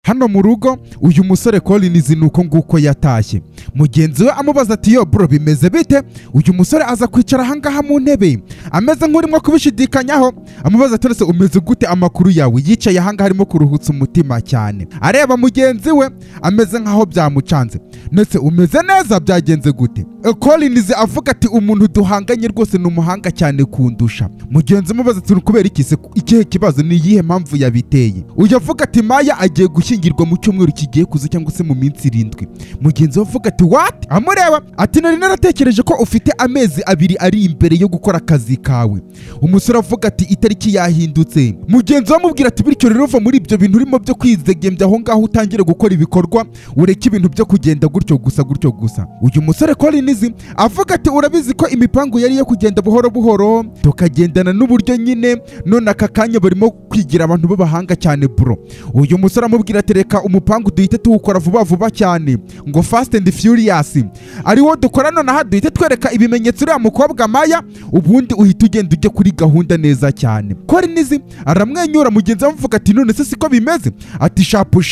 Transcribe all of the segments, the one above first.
hano mu rugo uyu musore Collins nuko nguko yatashye. Mugenzi we amubaza ati yo bro bimeze bite? Uyu musore aza kwicara hangaha mu ntebe ameze nk'urimo kubishidikanyaho, amubaza ati ese umeze gute amakuru yawe? Yicaye hangaha harimo kuruhutsa umutima cyane, areba mugenzi we ameze nkaho byamucanze. Nese umeze neza byagenze gute? Collins avuga ati umuntu duhanganye rwose ni umuhanga cyane kundusha. Mugenzi amubaza ati kubera iki se, ikihe kibazo, ni iyihe mpamvu yabiteye? Uyu avuga ati Maya agiye gushyingirwa mu cyumweru kigiye kuza cyangwa se mu minsi 7. Mugenzi we avuga ati what? Amureba ati nari naratekereje ko ufite amezi 2 ari imbere yo gukora akazi kawe. Umusore avuga ati itariki yahindutse. Mugenzi we amubwira ati bityo rero uva muri ibyo bintu urimo byo kwizegembya aho ngaho utangire gukora ibikorwa, ureke ibintu byo kugenda gutyo gusa. Uyu musore Collins avuga ati urabizi ko imipango yari yo kugenda buhoro buhoro tukagendana n'uburyo nyine, none aka kanya barimo kwigira abantu b'abahanga cyane bro. Uyu musore amubwira ati reka umupango duhite tuwukora vuba cyane, ngo Fast and Furious ari wo dukora, none aha duhite twereka ibimenyetso uriya mukobwa Maya, ubundi uhita ugenda ujye kuri gahunda neza cyane. Collins aramwenyura, mugenzi we avuga ati none se siko bimeze? Ati shapu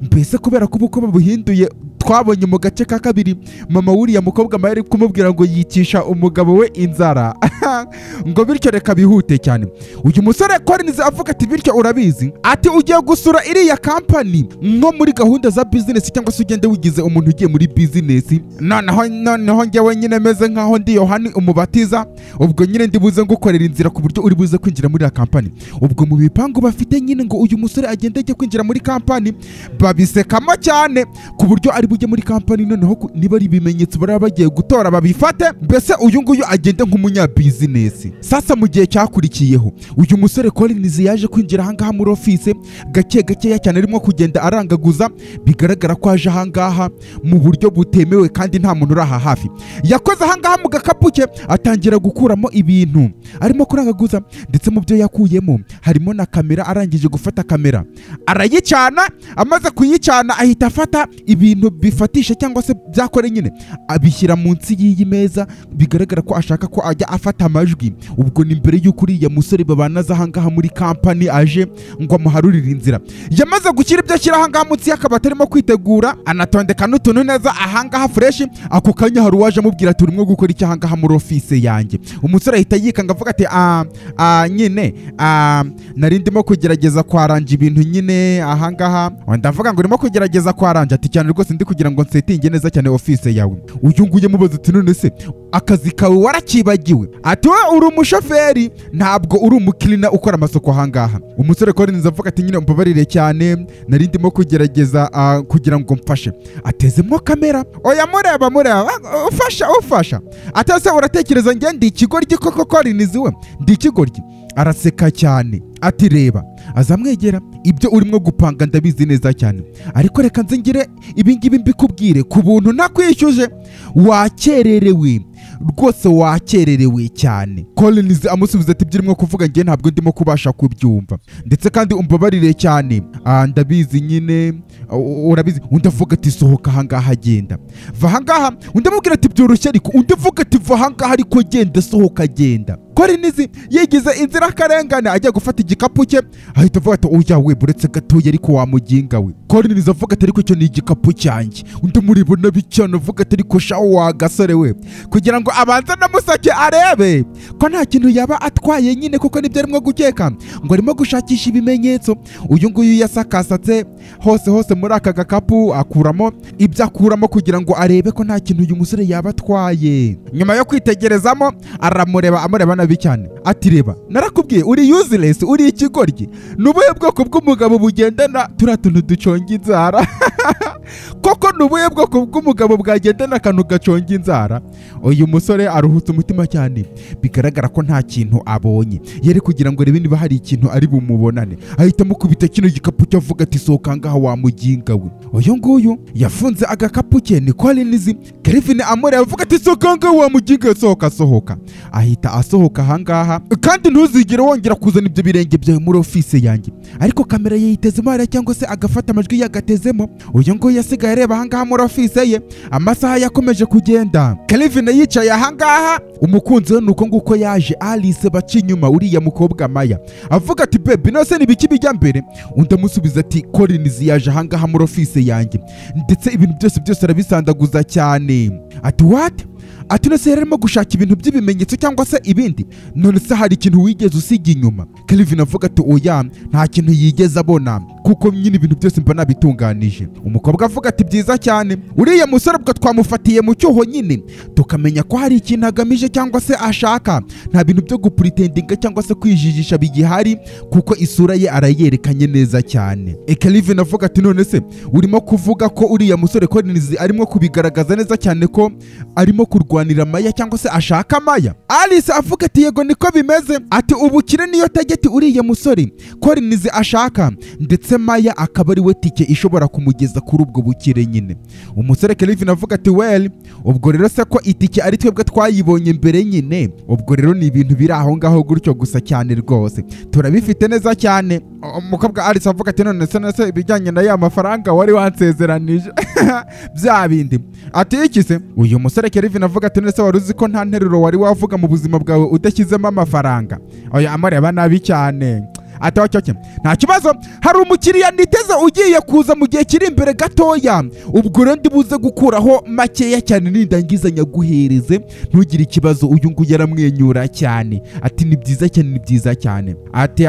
mbese kubera ko ubuko buhinduye twabonye mu gace ka 2 mama wuriya mukobwa Maya ari kumubwira ngo yikisha umugabo we inzara ngo bityo reka bihute cyane. Uyu musore Collins avuga ati bityo urabizi, ati ugiye gusura iriya company nko muri gahunda za business cyangwa se ugende wigize umuntu ugiye muri business. Noneho njyewe nyine meze nkaho ndi Yohani umubatiza, ubwo nyine ndibuze ngukorera inzira ku buryo uri buze kwinjira muri ya company. Ubwo mu bipango bafite nyine ngo uyu musore agende ajye kwinjira muri company, babisekamo cyane ku buryo ari bujye muri company, noneho niba ari ibimenyetso baraba bagiye gutora babifate, mbese uyu nguyu agende nk'umunya business. Sasa mu gihe cyakurikiyeho uyu musore Collins yaje kwinjira hangaha muri office gake cyane, arimo kugenda arangaguza, bigaragara ko aje hangaha mu buryo butemewe kandi nta muntu uraha hafi. Yakoze hangaha mu gakapu ke atangira gukuramo ibintu arimo kurangaguza, ndetse mu byo yakuyemo harimo na kamera. Arangije gufata kamera arayicana, amaze kuyicana ahita afata ibintu bifatisha cyangwa se byakore nyine abishyira munsi y'iyi meza, bigaragara ko ashaka ko ajya afata amajwi. Ubwo ni mbere y'uko uriya musore babanaza hangaha muri company aje ngo amuharurire inzira. Yamaze gushyira ibyo ashyira hangaha munsi y'akabati arimo kwitegura, anatondeka n'utuntu neza ahangaha fresh. Ako kanya hari uwaje amubwira ati urimo gukora iki hangaha muri office yanjye? Umusore ahita yikanga avuga ati nyine nari ndimo kugerageza kwaranja ibintu nyine ahangaha. Ndavuga ngo urimo kugerageza kwaranja? Ati cyane rwose ndi kugira ngo nsetinge neza cyane office yawe. Uyu nguye mubaza ati none se akazi kawe warakibagiwe? Ati we uri umushoferi, ntabwo uri umukilina ukora amasoko hangaha. Umusore Collins avuga ati nyine umbabarire cyane, nari ndimo kugerageza kugira ngo mfashe. Atezemo kamera, oya mureba ufasha. Atase uratekereza njye ndi ikigoryi koko? Collins we ndi ikigoryi? Araseka cyane ati reba, azamwegera, ibyo urimo gupanga ndabizi neza cyane, ariko reka nze ngire ibingibi mbikubwire ku buntu ntakwishyuje. Wakererewe rwose, wakererewe cyane. Collins amusubiza ati byirimo kuvuga njye ntabwo ndimo kubasha kubyumva, ndetse kandi umbabarire cyane, ndabizi nyine urabizi. Undi avuga ati sohoka hangaha genda, va hangaha. Undi amubwira ati byoroshye, ariko undi avuga ati va hangaha ariko genda, sohoka genda. Collins yigize inzira karengane ajya gufata igikapu cye, ahita avuga ati oya we buretse gatoya ariko wamuginga we. Collins avuga ati ariko icyo ni igikapu cyanjye. Undi muribona bicyana avuga ati ariko shawo wa gasore we, kugira ngo abanza namusake arebe ko nta kintu yaba atwaye nyine, kuko nibyo arimo gukeka ngo arimo gushakisha ibimenyetso. Uyu nguyu yasakasatse hose muri aka gakapu, akuramo ibyo akuramo kugira ngo arebe ko nta kintu uyu musore yaba atwaye. Nyuma yo kwitegerezamo amureba nabi cyane ati reba, narakubwiye uri useless, uri ikigoryi. Nubuye bwoko bw'umugabo bugendana turiya tuntu duconga inzara koko nubuye bwoko bw'umugabo bwagendana akantu gaconga inzara? Uyu musore aruhutse umutima cyane, bigaragara ko nta kintu abonye. Yari kugira ngo rebe niba hari ikintu ari bumubonane, ahita mukubita kino gikapu cyo avuga ati sohoka ngaha wamuginga we. Uyu nguyu yafunze agakapu ke ni Collins. Kevin amure avuga ati sohoka ngaha wamuginga, sohoka. Ahita asohoka hangaha, kandi ntuzigere wongera kuzana ibyo birenge byawe muri office yanjye. Ariko kamera yitezemo cyangwa se agafata amajwi yagatezemo. Uyu nguyu yasigaye areba ahangaha muri office ye. Amasaha yakomeje kugenda, Kelvin yicaye ahangaha, umukunzi we nuko nguko yaje Alice baca inyuma uriya mukobwa Maya avuga ati baby nose ni biki bijya mbere. Undi amusubiza ati Collins yaje ahangaha muri office yanjye ndetse ibintu byose arabisandaguza cyane. Ati what? Ati nose yarimo gushaka ibintu by'ibimenyetso cyangwa se ibindi, none se hari ikintu wigeze usiga inyuma? Kelvin avuga ati oya, nta kintu yigeze abona kuko nyine ibintu byose mba nabitunganije. Umukobwa avuga ati byiza cyane, uriya musore bwo twamufatiye mu cyuho nyine tukamenya ko hari ikintu agamije cyangwa se ashaka, nta bintu byo gupretendinga cyangwa se kwijijisha bigihari kuko isura ye arayerekanye neza cyane. Kelvin avuga ati none se urimo kuvuga ko uriya musore Collins arimo kubigaragaza neza cyane ko arimo kurwanira Maya cyangwa se ashaka Maya? Alice avuga ati yego niko bimeze, ati ubukire niyo target uriya musore Collins ashaka ndetse Maya akaba ari we tike ishobora kumugeza kuri ubwo bukire nyine. Umusore Kelvin avuga ati well, ubwo rero se ko itike ari twebwe twayibonye mbere nyine, ubwo rero ni ibintu biri aho ngaho gutyo gusa cyane rwose turabifite neza cyane. Umukobwa Alice avuga ati none se ibijyanye na ya mafaranga wari wansezeranije bya bindi. Ati iki se? Uyu musore Kelvin avuga ati none se wari uzi ko nta nteruro wari wavuga mu buzima bwawe udashyizemo amafaranga? Oya amureba nabi cyane. Atocyoke nta kibazo, hari umukiriya niteze ugiye kuza mu gihe kiri imbere gatoya, ubwo rero ndibuze gukuraho makeya cyane nindangizanya guhereze, ntugire ikibazo. Uyu nguyu yaramwenyura cyane ati ni byiza cyane. Ati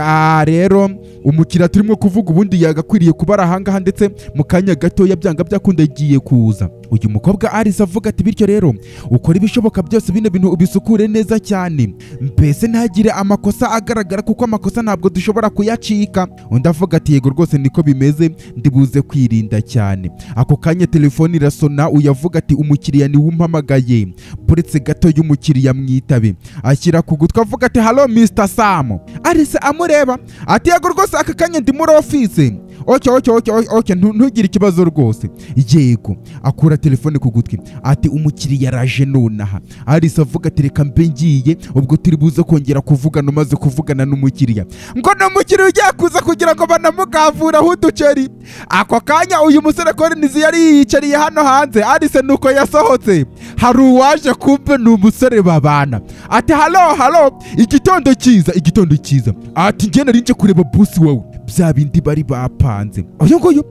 rero umukiriya turimo kuvuga ubundi yagakwiriye kuba ahangaha ndetse mu kanya gatoya byanga byakunda agiye kuza. Uyu mukobwa Alice avuga ati bityo rero ukora ibishoboka byose bino bintu ubisukure neza cyane, mbese ntagire amakosa agaragara kuko amakosa ntabwo dushobora kuyacika. Undi avuga ati yego rwose niko bimeze, ndibuze kwirinda cyane. Ako kanya telefone irasona, uyavuga ati umukiriya ni umpamagaye, buretse gato y'umukiriya mwitabe. Ashyira ku gutwi avuga ati hello Mr. Sam. Alice amureba ati yego rwose aka kanya ndi muri office. Okay, ntugire ikibazo rwose. Yego. Akura telefone ku gutwi ati umukiriya araje nonaha. Alice avuga ati reka mbe ngiye, ubwo turi buze kongera kuvugana. Umaze kuvugana n'umukiriya ngo n'umukiriya ugiye kuza kugira ngo banamugavuraho uduceri. Ako kanya uyu musore Collins yari yiyicariye hano hanze. Alice nuko yasohotse, hari uwaje kumbe ni umusore babana. Ati hello igitondo cyiza. Ati ngenda rinje kureba boss wawe bya bindi bari bapanze. Uyu nguyu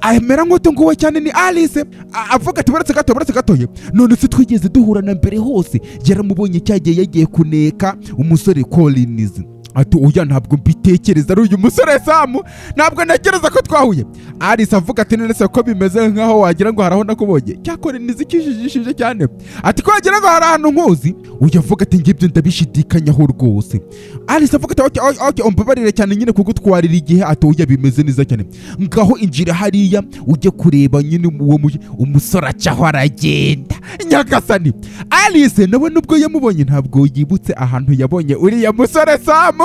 amera nk'utunguwe cyane ni Alice avuga ati baretse gatoye, none se twigeze duhurana mbere hose? Yaramubonye cyagiye yagiye kuneka umusore Collins. Ati uya ntabwo mbitekereza ari uyu musore Sam, ntabwo ntekereza ko twahuye. Alice avuga ati none se ko bimeze nkaho wagira ngo haraho nakubonye, cyakore nizikijijishije cyane. Ati ko wagira ngo hari ahantu nkuzi. Uyu avuga ati ngibyo ndabishidikanyaho rwose. Alice avuga ati okay umbabarire cyane nyine kugutwarira igihe. Ati uya bimeze neza cyane, ngaho injira hariya ujye kureba nyine uwo umusore acaho aragenda. Nyagasani Alice nawe nubwo yamubonye ntabwo yibutse ahantu yabonye uriya musore Sam.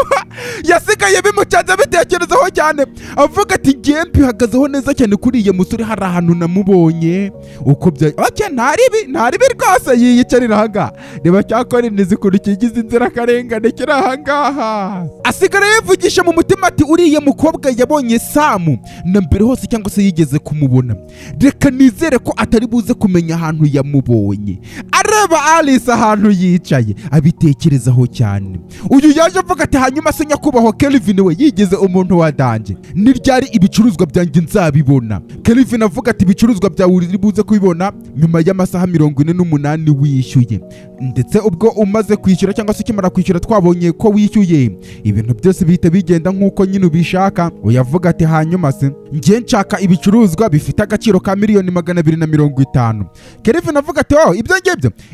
Yasigaye bimucanze bitekerezaho cyane avuga ati ngiye mbihagazeho neza cyane kuri iyo musore hari ahantu namubonye. Uko bya okay ntaribi rwose yiyicarira ahangaha. Reba cyakora nizikuru kigize inzira karengane kiri ahangaha. Asigara yivugisha mu mutima ati uriya mukobwa yabonye Sam na mbere hose cyangwa se yigeze kumubona, reka nizere ko atari buze kumenya ahantu yamubonye. Areba Alice ahantu yicaye abitekerezaho cyane. Uyu yaje avuga ati hanyuma se nyakubahwa Kelvin we yigeze umuntu wa danje, ni ryari ibicuruzwa byanjye nzabibona? Kelvin avuga ati ibicuruzwa byawe uri buze kubibona nyuma y'amasaha 48 wishyuye, ndetse ubwo umaze kwishyura cyangwa se ukimara kwishyura twabonye ko wishyuye ibintu byose bihita bigenda nk'uko nyine ubishaka. Uyavuga ati hanyuma se ngiye nshaka ibicuruzwa bifite agaciro ka $250,000. Kelvin avuga ati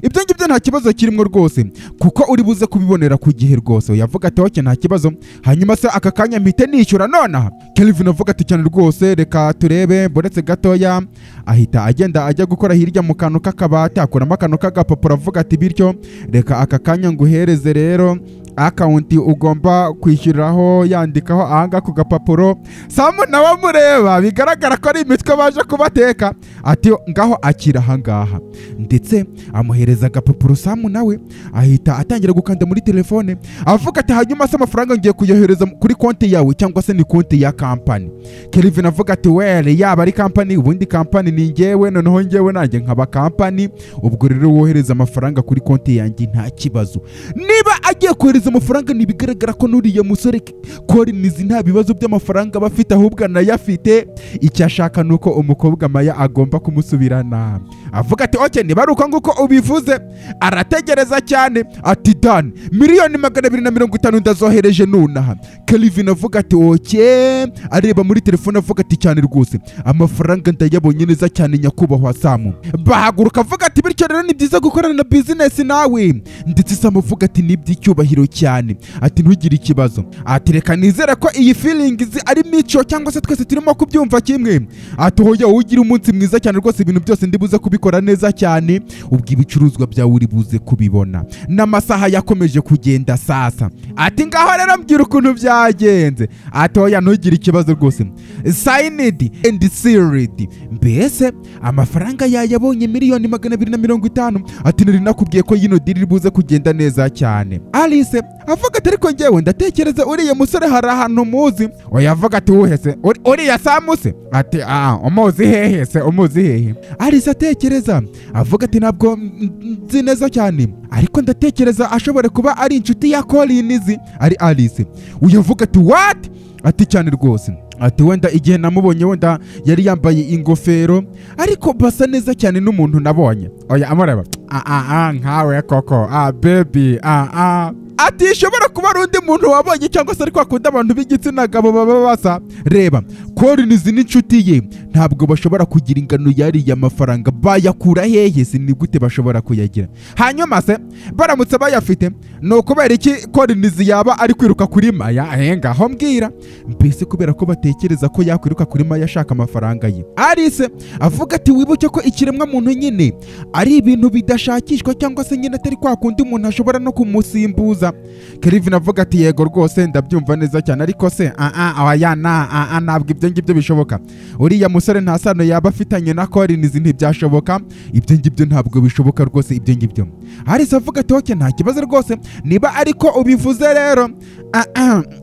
ibyo ngibyo nta kibazo kirimo rwose kuko uri buze kubibonera ku gihe rwose. Uyavuga ati okay nta kibazo, hanyuma se aka kanya mpite nishyura nonaha? Kelvin avuga ati cyane rwose reka turebe, buretse gatoya. Ahita agenda ajya gukora hirya mu kantu k'akabati akuramo akantu k'agapapuro avuga ati bityo reka aka kanya nguhereze rero account ugomba kwishyuriraho yandikaho ahanga ku gapapuro. Samu nawe mureba bigaragara ko ari imitwe baje kubateka, ati ngaho akira ahangaha, ndetse amuhereza agapapuro. Samu nawe ahita atangira gukanda muri telefone avuga ati hanyuma se amafaranga ngiye kuyohereza kuri konti yawe cyangwa se ni konti ya company. Kelvin avuga ati well yaba ari company ubundi company ni ngewe, noneho ngewe nanjye nkaba company, ubwo rero wohereza amafaranga kuri konti yanjye nta kibazo. Niba agiye kohereza amafaranga nibigaragara ko nuriya musore Collins nta bibazo by'amafaranga bafite ahubwo anayafite, icyo ashaka nuko umukobwa Maya agomba kumusubirana. Avuga ati okay niba ari uko nguko ubivuze, arategereza cyane ati Dan miliyoni 250 ndazohereje nonaha. Kelvin avuga ati okay, areba muri telefone avuga ati cyane rwose amafaranga ndayabonye neza cyane nyakubahwa Samu. Bahaguruka avuga ati bityo rero ni byiza gukorana na business nawe, ndetse Samu avuga ati ni by'icyubahiro cyane, ati ntugire ikibazo, ati reka nizere ko iyi feelings ari mico cyangwa se twese turimo kubyumva kimwe, ati hoya ugira umunsi mwiza cyane rwose, ibintu byose ndibuze kubikora neza cyane, ubwo ibicuruzwa byawe uri buze kubibona. N'amasaha yakomeje kugenda sasa, ati ngaho rero mbwira ukuntu byagenze, ati hoya ntugire ikibazo rwose, signed and sealed. Mbese amafaranga yayabonye miliyoni 250, ati nari nakubwiye ko yino deal buze kugenda neza cyane. Alice avuga ati ariko ngewe ndatekereza uriya musore hari ahantu muzi. Oya avuga ati uhese uriya Samu se, ati umuzi hehe se, umuzi hehe? Alice atekereza avuga ati ntabwo nzi neza cyane, ariko ndatekereza ashobora kuba ari inshuti ya Collins. Ari Alice uyavuga ati what, ati cyane rwose, ati wenda igihe namubonye wenda yari yambaye ingofero, ariko basa neza cyane n'umuntu nabonye. Oya amureba nkawe koko baby ati ishobora kuba ari undi muntu wabonye cyangwa se ariko akunda abantu b'igitsina gabo baba basa. Reba Collins n'inshuti ye ntabwo bashobora kugira ingano yariya mafaranga, bayakura hehe se, ni gute bashobora kuyagira? Hanyuma se baramutse bayafite no kubera iki Collins yaba ari kwiruka kuri Maya? Ngaho mbwira, mbese kubera ko batekereza ko yakwiruka kuri Maya ashaka amafaranga ye. Alice avuga ati wibuke ko ikiremwa muntu nyine ari ibintu bidashakishwa cyangwa se nyine atari kwa kundi umuntu ashobora no kumusimbuza. Kelvin avuga ati yego rwose ndabyumva neza cyane, ariko se oya ntabwo ibyo ngibyo bishoboka, uriya musore nta sano yaba afitanye na Collins, ntibyashoboka ibyo ngibyo, ntabwo bishoboka rwose ibyo ngibyo. Alice avuga ati okay nta kibazo rwose niba ariko ubivuze rero,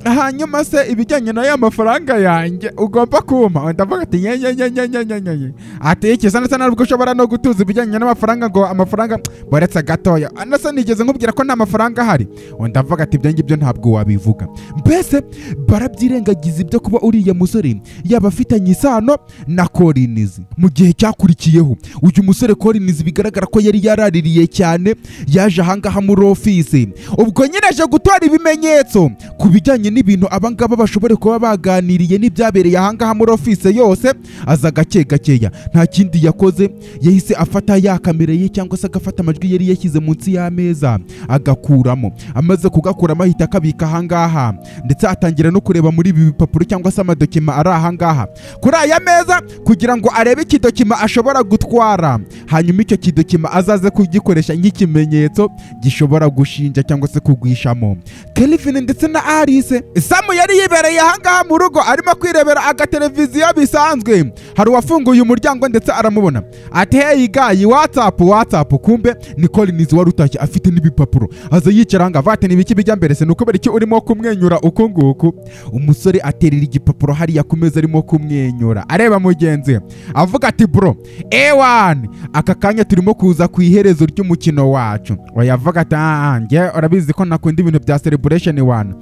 hanyuma se ibijyanye na ya mafaranga yanjye ugomba kumpa? Ndavuga ati nyenyenyenyenyenyenyenye, ati iki sana ntabwo ushobora no gutuza ibijyanye n'amafaranga ngo amafaranga boretse gatoya, nasa nigeze nkubwira ko nta mafaranga ahari. Ndavuga ati ibyo ngibyo ntabwo wabivuga. Mbese barabyirengagiza ibyo kuba uriya musore yaba afitanye isano na Collins. Mu gihe cyakurikiyeho uyu musore Collins bigaragara ko yari yaraririye cyane, yaje ahangaha muri office, ubwo nyine aje gutora ibimenyetso ku bijyanye n'ibintu abangaba bashobore kuba baganiriye n'ibyabereye ahangaha muri office yose. Aza gake gakeya, nta kindi yakoze, yahise afata ya kamera ye cyangwa se agafata amajwi yari yashyize munsi y'ameza agakuramo, amaze kugakuramo ahita akabika ahangaha, ndetse atangira no kureba muri ibi bipapuro cyangwa se amadokima ari ahangaha kuri aya meza kugira ngo arebe ikidokima ashobora gutwara, hanyuma icyo kidokima azaze kugikoresha nk'ikimenyetso gishobora gushinja cyangwa se kugwishamo Kelvin ndetse na Alice. Samu yari yibereye ahangaha mu rugo arimo kwirebera agateleviziyo bisanzwe, hari uwafunguye umuryango ndetse aramubona, ati hey guy WhatsApp, kumbe ni Collins wari utashye afite n'ibipapuro. Aza yicara nga vate nibiki bijya mbere se, nuko bari iki urimo kumwenyura uko nguko. Umusore aterera igipapuro hariya ku meza arimo kumwenyura areba mugenzi, avuga ati bro ewan aka kanya turimo kuza ku iherezo ry'umukino wacu. Oyavuga ati nge urabizi ko nakunda ibintu bya celebration one,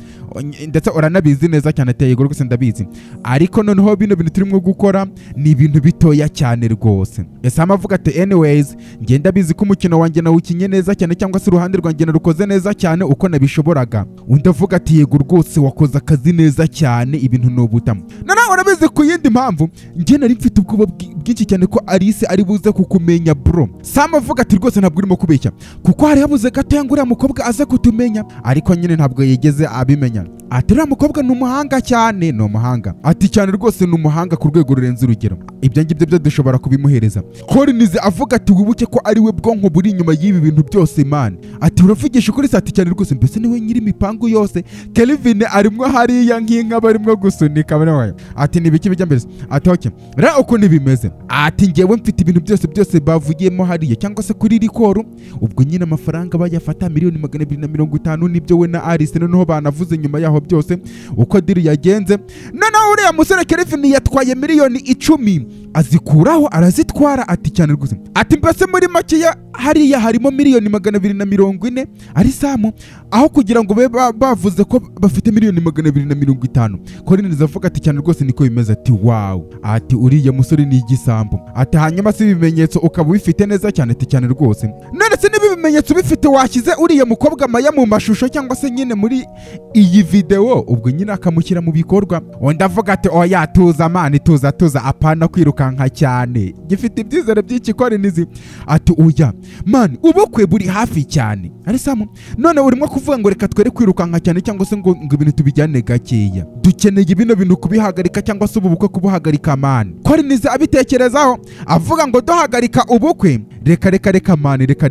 ndetse uranabizi neza cyane ateye rwose ndabizi, ariko noneho bino bintu turimo gukora ni ibintu bitoya cyane rwose. Sam avuga ati anyways ngenda bizi ko umukino wanjye nawukinye neza cyane cyangwa se uruhande rwanjye narukoze neza cyane uko nabishoboraga. Undi avuga ati yego rwose wakoze akazi neza cyane, ibintu nubutamo. Nana urabizi ku yindi mpamvu nge nari mfite ubwoba bwinshi cyane ko Alice ari buze kukumenya bro. Sam avuga ati rwose ntabwo urimo kubeshya kuko hari habuze gato ngo uriya mukobwa aza kutumenya, ariko nyine ntabwo yigeze abimenya. Ati uriya mukobwa ni umuhanga cyane, ni umuhanga, ati cyane rwose ni umuhanga ku rwego rurenze urugero, ibyo ngibyo byo dushobora kubimuhereza. Collins avuga ati wibuke ko ari we bwonko buri inyuma y'ibi bintu byose man, ati uravugisha ukuri se? Ati cyane rwose rwose mbese niwe nyiri imipangu yose. Kelvin arimo hariya nk'inka barimo gusunika ati nibiki bijya mbere ati okay rero ukuntu bimeze ati ngewe mfite ibintu byose bavugiyemo hariya cyangwa se kuri rikoru ubwo nyine amafaranga bayafata $250,000 nibyo we na Alice noneho banavuze nyuma yaho byose uko diri yagenze. noneho uriya musore Kelvin yatwaye $10,000 azikuraho arazitwara ati cyane rwose ati mbese muri makeya hariya harimo $240,000 ari Samu aho kugira ngo bavuze ko bafite $250,000. Collins avuga ati cyane rwose niko bimeze ati wow ati uriya musore ni igisambo ati hanyuma si ibimenyetso ukaba bifite neza cyane ati cyane rwose none se niba ibimenyetso bifite washyize uriya mukobwa Maya mu mashusho cyangwa se nyine muri iyi video ubwo nyine akamushyira mu bikorwa. Ndavuga ati oya tuza mani tuza apana kwirukanka cyane gifite ibyizere by'iki Collins ati oya mani ubukwe buri hafi cyane ari Samu none urimo kuvuga ngo reka twere kwirukanka cyane cyangwa se ngo ibintu tubijyane gakeya dukeneye bino bintu kubihagarika cyangwa se ubukwe kubuhagarika mani. Collins abitekerezaho avuga ngo duhagarika ubukwe reka mani reka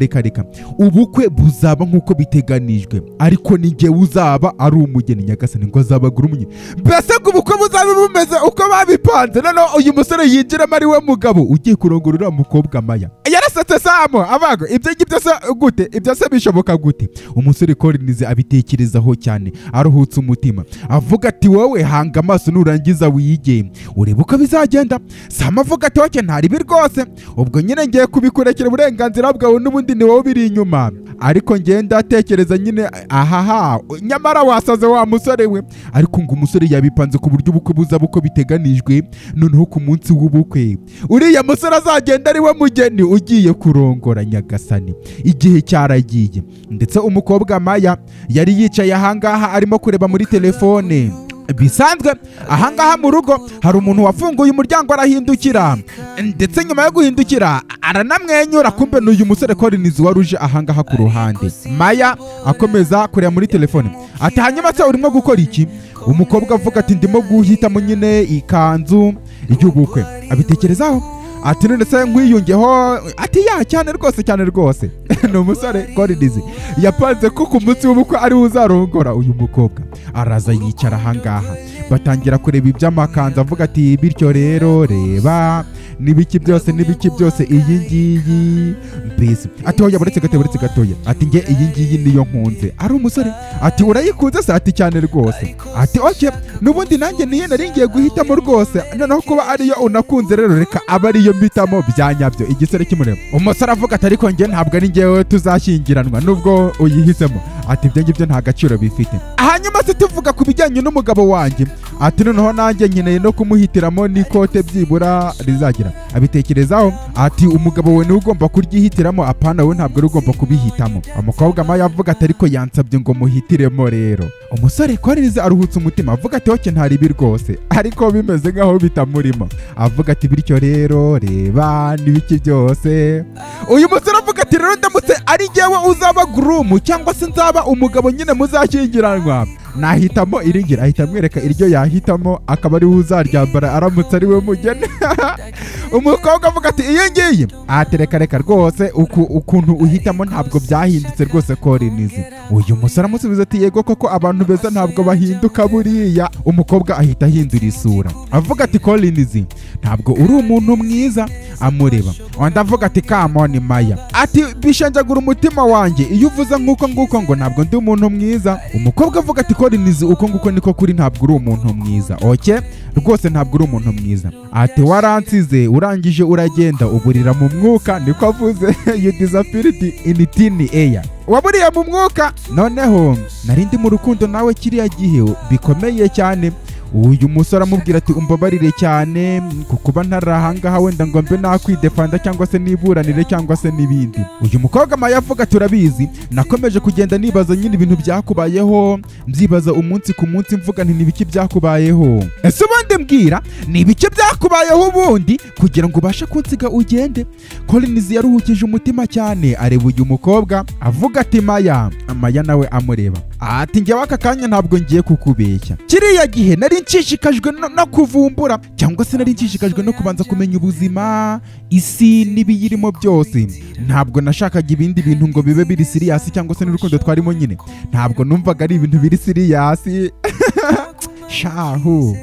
ubukwe buzaba nk'uko biteganijwe ariko ni ngewe uzaba ari umugeni nyagasani ngo azabagura umugeni mbese ngo ubukwe buzabe bumeze uko babipanze. noneho uyu musore yinjiramo ari we mugabo ugiye kurongorera umukobwa Maya yarasetse Samu abago ibyo ngibyo se gute ibyo se bishoboka gute. Umusore Collins abitekerezaho cyane aruhutse umutima avuga ati wowe hanga amaso nurangiza wiyige urebe uko bizagenda. Samu avuga ati oke ntaribi rwose ubwo nyine ngiye kubikurekera uburenganzira bwawe n'ubundi ni wowe biri inyuma ariko ngenda atekereza nyine ahaha nyamara wasaze wa musore we ariko ngo umusore yabipanze ku buryo ubukwe buzaba uko biteganijwe. noneho ku munsi w'ubukwe uriya musore azagenda ari we mugeni ugiye kurongora nyagasani. Igihe cyaragiye ndetse umukobwa Maya yari yicaye ahangaha arimo kureba muri telefone bisanzwe. ahangaha mu rugo hari umuntu wafunguye umuryango arahindukira ndetse nyuma yo guhindukira aranamwenyura kumbe n'uyu musore Collins waruje ahangaha ku ruhande. Maya akomeza kureba muri telefone ati hanyuma se urimo gukora iki. Umukobwa avuga ati ndimo guhitamo nyine ikanzu y'ubukwe abitekerezaho ati none se nkwiyungeho ati ya cyane rwose ni umusore Collins yapanze ko ku munsi w'ubukwe ari uzarongora uyu mukobwa. araza yicara ahangaha batangira kureba iby'amakanzu avuga ati bityo rero reba n'ibiki byose iyi ngiyi mbese ati oya buretse gatoya ati nge iyi ngiyi niyo nkunze. ari umusore ati urayikunze se ati cyane rwose ati oke n'ubundi nanjye niyo nari ngiye guhitamo rwose noneho kuba ariyo unakunze rero reka aba ariyo mbitamo byanyabyo. igisore kimureba umusore avuga ati ariko nge ntabwo ari ngewe tuzashyingiranwa nubwo uyihisemo ati ibyo ngibyo nta gaciro bifite. hanyuma se tuvuga ku bijyanye n'umugabo wanjye ati noneho nanjye nkeneye no kumuhitiramo n'ikote byibura rizagira abitekerezaho ati umugabo we niwe ugomba kuryihitiramo apana we ntabwo ari ugomba kubihitamo. umukobwa Maya avuga ati ariko yansabye ngo muhitiremo rero. umusore Collins aruhutse umutima avuga ati oke ntaribi rwose ariko bimeze nk'aho bitamurimo avuga ati bityo rero reba n'ibiki byose. uyu musore avuga ati rero ndamutse ari ngewe uzaba groom cyangwa se nzaba umugabo nyine muzashyingiranwa nahitamo iringira ahita amwereka iryo yahitamo akaba ari we uzaryambara aramutse ari we mugeni. umukobwa avuga ati iyo ngiyi ati reka rwose ukuntu uhitamo ntabwo byahindutse rwose Collins. uyu musore amusubiza ati yego koko abantu beza ntabwo bahinduka buriya. umukobwa ahita ahindura isura avuga ati Collins ntabwo uri umuntu mwiza amureba. undi avuga ati kamoni Maya ati bishenjagura umutima wanjye iyo uvuze nk'uko ngo ntabwo ndi umuntu mwiza. umukobwa avuga ati Collins uko nguko niko kuri ntabwo uri umuntu mwiza oke rwose ntabwo uri umuntu mwiza. ati waransize urangije uragenda uburira mu mwuka niko avuze you disappeared in thin air waburiye mu mwuka. noneho narindi mu rukundo nawe kiriya gihe bikomeye cyane. uyu musore amubwira ati umbabarire cyane kuba ntarahangaha wenda ngo mbe nakwidefanda cyangwa se niburanire cyangwa se n'ibindi. uyu mukobwa Maya avuga turabizi nakomeje kugenda nibaza nyine ibintu byakubayeho mbyibaza umunsi ku munsi mvuga nti nibiki byakubayeho ese ubundi mbwira nibiki byakubayeho ubundi kugira ngo ubashe kunsiga ugende. Collins yaruhukije umutima cyane areba uyu mukobwa avuga ati Maya nawe amureba ati njyewe aka kanya ntabwo ngiye kukubeshya, kiriya gihe nari nshishikajwe no kuvumbura cyangwa se nari nshishikajwe no kubanza kumenya ubuzima, isi n'ibiyirimo byose. Ntabwo nashakaga ibindi bintu ngo bibe biri siriyasi, cyangwa se n'urukundo twarimo nyine ntabwo numvaga ari ibintu biri siriyasi. shahu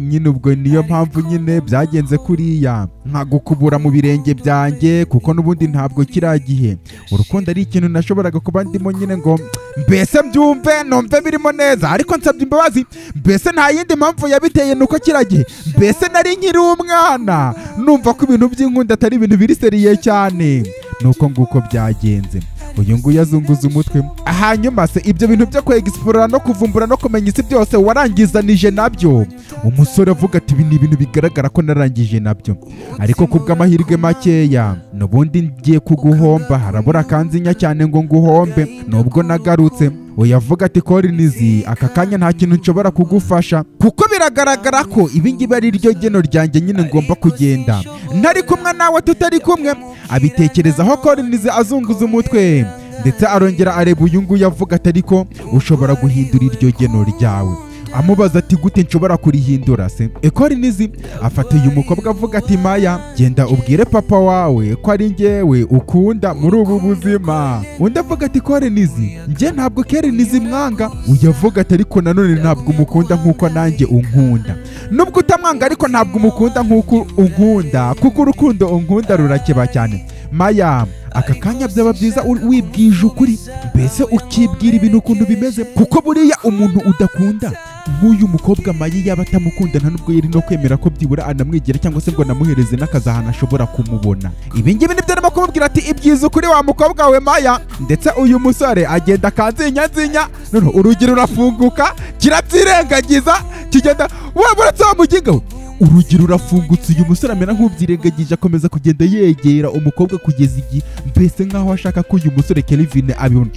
nyine ubwo niyo mpamvu nyine byagenze kuriya, nkagukubura mu birenge byanjye, kuko n'ubundi ntabwo kiriya gihe urukundo ari ikintu nashoboraga kuba ndimo nyine ngo mbese mbyumve numve birimo neza, ariko nsabye imbabazi. Mbese nta yindi mpamvu yabiteye, nuko kiriya gihe mbese nari nkiri umwana numva ko ibintu by'inkunda atari ibintu biri seriye cyane. Nuko nguko byagenze. Uyu nguyu azunguza umutwe. Hanyuma se ibyo bintu byo kwegisplora no kuvumbura no kumenya isi byose warangizanije nabyo? Umusore avuga ati ibi ni ibintu bigaragara ko narangije nabyo, ariko kubw'amahirwe makeya n'ubundi ngiye kuguhomba, harabura kanzinya cyane ngo nguhombe. Nubwo nagarutse uyavuga ati Collins, aka kanya nta kintu nshobora kugufasha, kuko biragaragara ko ibi ngibi ari ryo geno ryanjye nyine ngomba kugenda, ntari kumwe nawe tutari kumwe. Abitekerezaho Collins azunguza umutwe, ndetse arongera areba uyu nguyu avuga ati ariko ushobora guhindura iryo geno ryawe. Amubaza ati gute nshobora kurihindura se? Collins afata uyu mukobwa avuga ati Maya, genda ubwire papa wawe ko ari njyewe ukunda muri ubu buzima. Undi avuga ati Collins, njye ntabwo Collins mwanga. Uyavuga ati ariko nanone ntabwo umukunda nk'uko nanjye unkunda. Nubwo utamwanga ariko ntabwo umukunda nk'uko unkunda, kuko urukundo unkunda rurakeba cyane. Maya, aka kanya byaba byiza wibwije ukuri, mbese ukibwira ibintu ukuntu bimeze, kuko buriya umuntu udakunda nk'uyu mukobwa Maya yaba atamukunda nta nubwo yari no kwemera ko byibura anamwegera cyangwa se ngo anamuhereze n'akazi ahantu ashobora kumubona. Ibi ngibi nibyo arimo kumubwira ati ibyiza ukuri wa mukobwa we Maya. Ndetse uyu musore agenda akanzinyanzinya, noneho urugi rurafunguka kirabyirengagiza, kigenda waburatse wa muginga we. Urugi rurafungutse, uyu musore amera nk'ubyirengagije, akomeza kugenda yegera umukobwa kugeza igihe mbese nk'aho ashaka ko uyu musore Kelvin abibona.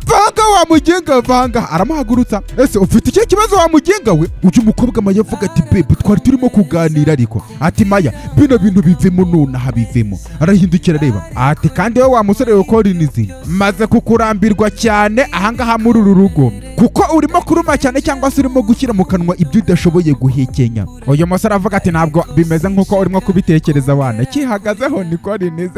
Vanga wa muginga, vanga. Aramuhagurutsa. Ese ufite icyo kibazo wa muginga we? Uyu mukobwa Maya avuga ati babe, twari turimo kuganira ariko. Ati Maya, bino bintu bivemo nonaha bivemo. Arahindukira areba ati kandi wowe wa musore we Collins, maze kukurambirwa cyane ahangaha muri uru rugo, kuko urimo kuruma cyane cyangwa se urimo gushyira mu kanwa ibyo udashoboye guhekenya. Uyu musore avuga ati ntabwo bimeze nk'uko urimo kubitekereza wana, kihagazeho ni Collins.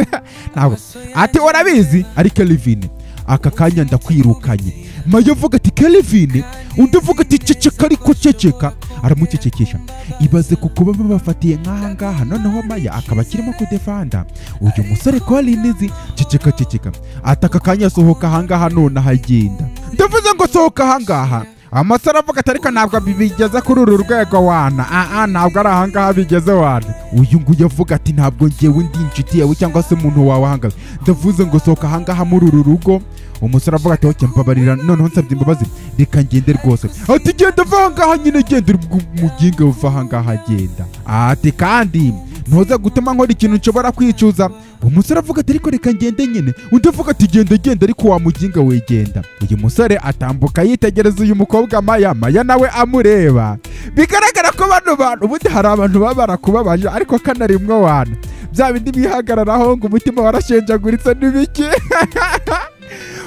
Ntabwo ati urabizi ari Kelvin, aka kanya ndakwirukanye. Maya avuga ati Kelvin, undi avuga ati ceceka, ariko ceceka. Aramucecekesha. Ibaze kukuba babafatiye nk'ahangaha, noneho Maya akaba akirimo kudefanda uyu musore Collins. Ceceka ceceka. Ati aka kanya sohoka ahangaha nonaha agenda. Ndavuze ngo sohoka ahangaha. Amasara avuga ati ariko ntabwo bigeze kuri uru rwego wana, ntabwo ari ahangaha bigeze wana. Uyu nguyu avuga ati ntabwo ngewe ndi inshuti yawe cyangwa se umuntu wawe ahangaha, ndavuze ngo sohoka ahangaha muri uru rugo. Umusore avuga ati oke mbabarira, noneho nsabye imbabazi, reka ngende rwose. Ati genda va ahangaha nyine, genda muginga uva ahangaha genda. Ati kandi ntuza gutuma nkora ikintu nshobora kwicuza. Umusore avuga ati ariko reka ngende nyine. Undi avuga ati genda ariko wa muginga we genda. Uyu musore atambuka yitegereza uyu mukobwa Maya, Maya nawe amureba. Bigaragara ko bano bantu ubundi hari abantu baba barakubabaje ariko kanarimwe wana, bya bindi bihagararaho ngo umutima warashenjaguritse n'ibiki.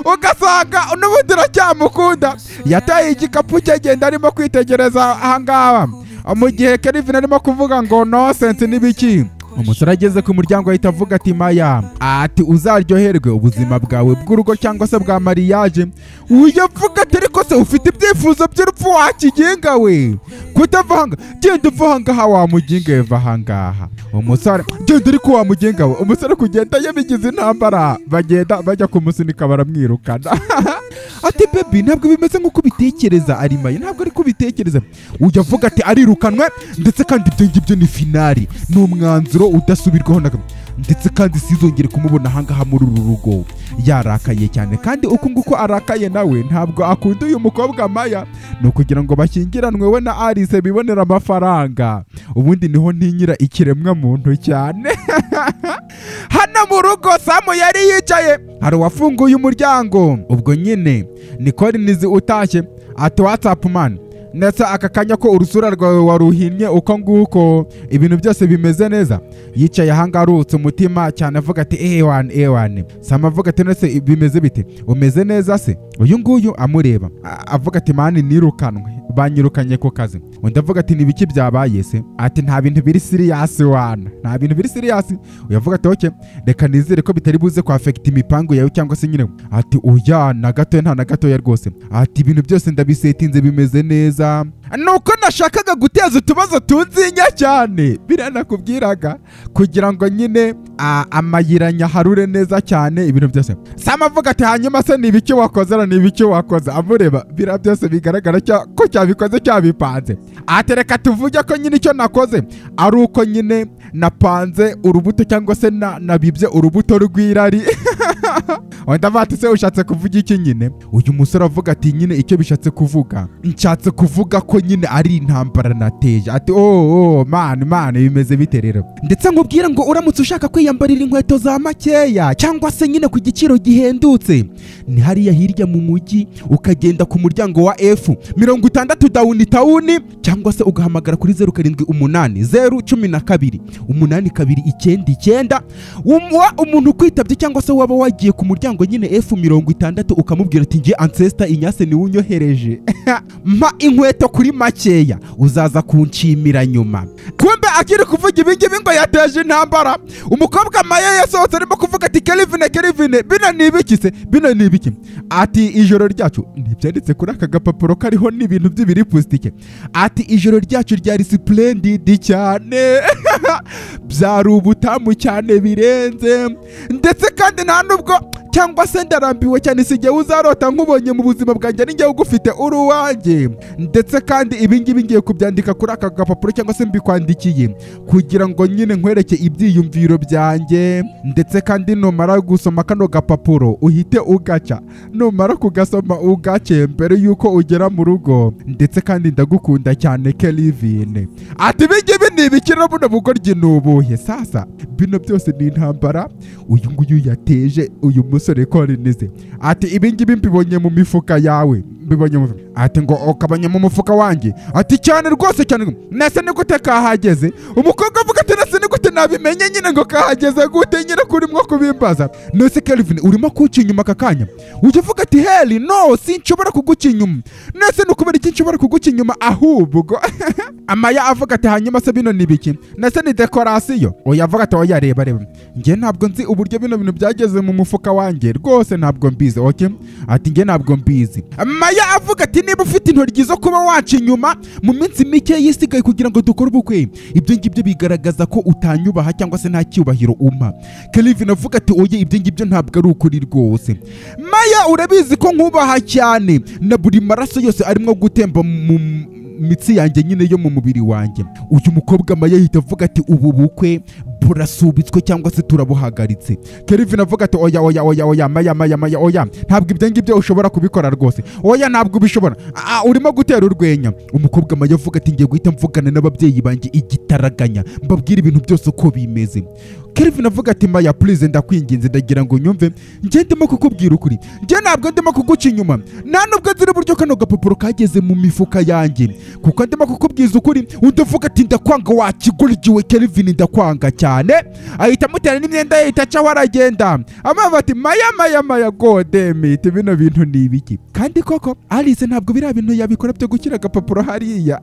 Ugasanga n'ubundi uracyamukunda. Yataye igikapu cye agenda arimo kwitegereza ahangaha, mu gihe Kelvin arimo kuvuga ngo no sense n'ibiki. Umusore ageze ku muryango ahita avuga ati Maya, ati uzaryoherwe ubuzima bwawe bw'urugo cyangwa se bwa mariage. Uyavuga ati ariko se ufite ibyifuzo by'urupfu wa kiginga we, kutavanga genda uva ahangaha wa muginga we, va ahangaha. Umusore genda ariko wa muginga we. Umusore kugenda yabigize intambara, bagenda bajya kumusunika baramwirukana. Ati baby, ntabwo bimeze nk'uko ubitekereza ari Maya, ntabwo ari kubitekereza. Uyavuga ati arirukanwe, ndetse kandi ibyo ngibyo ni finali, ni umwanzuro udasubirwaho na ndetse kandi sizongere kumubona ahangaha muri uru rugo. Yarakaye cyane, kandi uko nguko arakaye nawe ntabwo akunda uyu mukobwa Maya, no kugira ngo bashyingiranwe we na Alice bibonera amafaranga. Ubundi niho ntinyira ikiremwa muntu cyane. Hano mu rugo Samu yari yicaye, hari uwafunguye umuryango. Ubwo nyine ni Collins utashye. Ati WhatsApp man, ndetse aka kanya ko urusura rwawe waruhinnye uko nguko ibintu byose bimeze neza. Yicaye ahangaha aruhutse umutima cyane avuga ati ewane Sama avuga ati nese bimeze bite, umeze neza se? Uyu nguyu amureba avuga ati mani nirukanwe, banyirukanye ku kazi. Undi avuga ati nibiki byabaye se? Ati nta bintu biri serious wana, nta bintu biri serious. Uyavuga ati okay, reka nizere ko bitari buze ku affect imipango yawe cyangwa se nyine. Ati oya na gato nta na gato ya rwose. Ati ibintu byose ndabisetinze bimeze neza. Nuko nashakaga guteza utubazo tunzinya cyane biranakubwiraga kugira ngo nyine amayiranya harure neza cyane ibintu byose. Sama avuga ati hanyuma se nibiki wakoze nibiki wakoze? Amureba bira byose bigaragara ko cyabikoze cyabipanze. Atereka tuvuge ko nyine icyo nakoze ari uko nyine napanze urubuto cyangwa se nabibye urubuto rw'irari. Wenda bati se ushatse kuvuga iki nyine? Uyu musore avuga ati nyine icyo bishatse kuvuga, nshatse kuvuga ko nyine ari intambara nateje. Ati man bimeze bite rero? Ndetse nkubwira ngo uramutse ushaka kwiyambarira inkweto za makeya cyangwa se nyine ku giciro gihendutse, ni hariya hirya mu mujyi ukagenda ku muryango wa F60 downtown cyangwa se ugahamagara kuri 0780128299 umuntu kwitabye cyangwa se waba wagiye ku muryango nyine F60 ukamubwira ati ngiye ancestor Inyase ni unyohereje mpa inkweto kuri makeya uzaza kunshimira nyuma. Kumbe akiri kuvuga ibingi ngo yateje intambara, umukobwa Maya yasohotse arimo kuvuga ati Kelvin bino nibiki se? Bino nibiki? Ati ijoro ryacu ntibyanditse kuri aka gapapuro kariho n'ibintu by'ibiripustike. Ati ijoro ryacu ryari splendid cyane byari ubutamu cyane birenze, ndetse kandi nta nubwo cyangwa se ndarambiwe cyane sijye uzarota nkubonye mu buzima bwanjye ninjye ugufite uruwanjye. Ndetse kandi ibingibi ngiye kubyandika kuri aka gapapuro cyangwa se mbikwandikiye kugira ngo nyine nkwereke ibyiyumviro byanjye, ndetse kandi numara gusoma kano gapapuro uhite ugaca, numara kugasoma ugace mbere yuko ugera mu rugo. Ndetse kandi ndagukunda cyane Kelvin. Ati ibingibi nibikira buno bugoryi nubuhe sasa? Bino byose ni intambara uyu nguyu yateje uyu musore Collins. Ati ibingibi mbibonye mu mifuka yawe, mbibonye mu ati ngo ukabanye mu mufuka wanjye. Ati cyane rwose cyane, nese ni gute kahageze? Umukobwa avuga ati nese ni gute nabimenye nyine ngo kahageze gute nyine kuri mwo kubimbaza? Nese Kelvin urimo kuca inyuma kakanya ujye uvuga ati heli no sinshobora kuguca inyuma. Nese nukubera iki nshobora kuguca inyuma ahubwo? Amaya avuga ati hanyuma se bino nibiki? Nese ni dekorasiyo? Oya avuga ati oya reba nge ntabwo nzi uburyo bino bintu byageze mu mufuka wanjye rwose ntabwo mbizi. Okay, ati nge ntabwo mbizi. Amaya avuga ati niba ufite intoryi zo kuba waca inyuma mu minsi mike yisigaye kugira ngo dukore ubukwe, ibyo ngibyo bigaragaza ko utanyubaha cyangwa se nta cyubahiro umpa. Kelvin avuga ati oye ibyo ngibyo ntabwo ari ukuri rwose. Maya urabizi ko nkubaha cyane na buri maraso yose arimo gutemba mu mitsi yanjye nyine yo mu mubiri wanjye. Uyu mukobwa Maya yita avuga ati ubu bukwe burasubitswe cyangwa se turabuhagaritse. Kelvin avuga ati oya Maya oya ntabwo ibyo ngibyo ushobora kubikora rwose, oya ntabwo ubishobora, urimo gutera urwenya. Umukobwa Maya avuga ati ngiye guhita mvugana n'ababyeyi banjye igitaraganya mbabwira ibintu byose uko bimeze. Kelvin avuga ati Maya please ndakwinginze ndagira ngo nyumve, ngiye ndimo kukubwira ukuri, ngiye ntabwo ndimo kuguca inyuma, nta nubwo nzira uburyo kano gapapuro kageze mu mifuka yanjye, kuko ndimo kukubwiza ukuri. Undi avuga ati ndakwanga wakigurigiwe Kelvin ndakwanga cyane. Ahita amutera n'imyenda ye itacaho aragenda. Amava ati Maya god damn it bino bintu ni ibiki? Kandi koko Alice ntabwo biriya bintu yabikora byo gukira agapapuro hariya.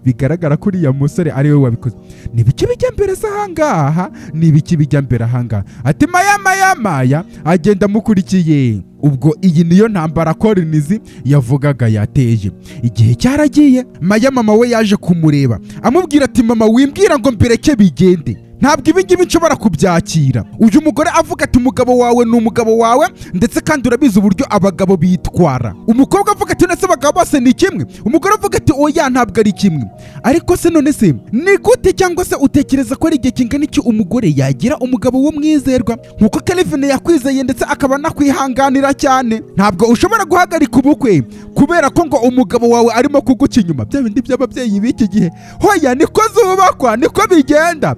Bigaragara kuri ya musore ari we wabikoze. Nibiki bijya mbere sahangaha, nibiki bijya mbere ahangaha. Ati Maya agenda mukurikiye. Ubwo iyi niyo ntambara Collins yavugaga yateje. Igihe cyaragiye Maya mama we yaje kumureba amubwira ati mama wimbwira ngo mbireke bigende, ntabwo ibingibi nshobora kubyakira. Uyu mugore avuga ati umugabo wawe ni umugabo wawe, ndetse kandi urabizi uburyo abagabo bitwara. Umukobwa avuga ati nese abagabo bose ni kimwe. Umugore avuga ati oya ntabwo ari kimwe. Ariko se none se ni gute cyangwa se utekereza ko ari igihe kingana iki umugore yagira umugabo w'umwizerwa nkuko Kelvin yakwizeye ndetse akaba nakwihanganira cyane? Ntabwo ushobora guhagarika ubukwe kubera ko ngo umugabo wawe arimo kuguca inyuma. Bya bindi by'ababyeyi b'iki gihe, hoya niko zubakwa niko bigenda.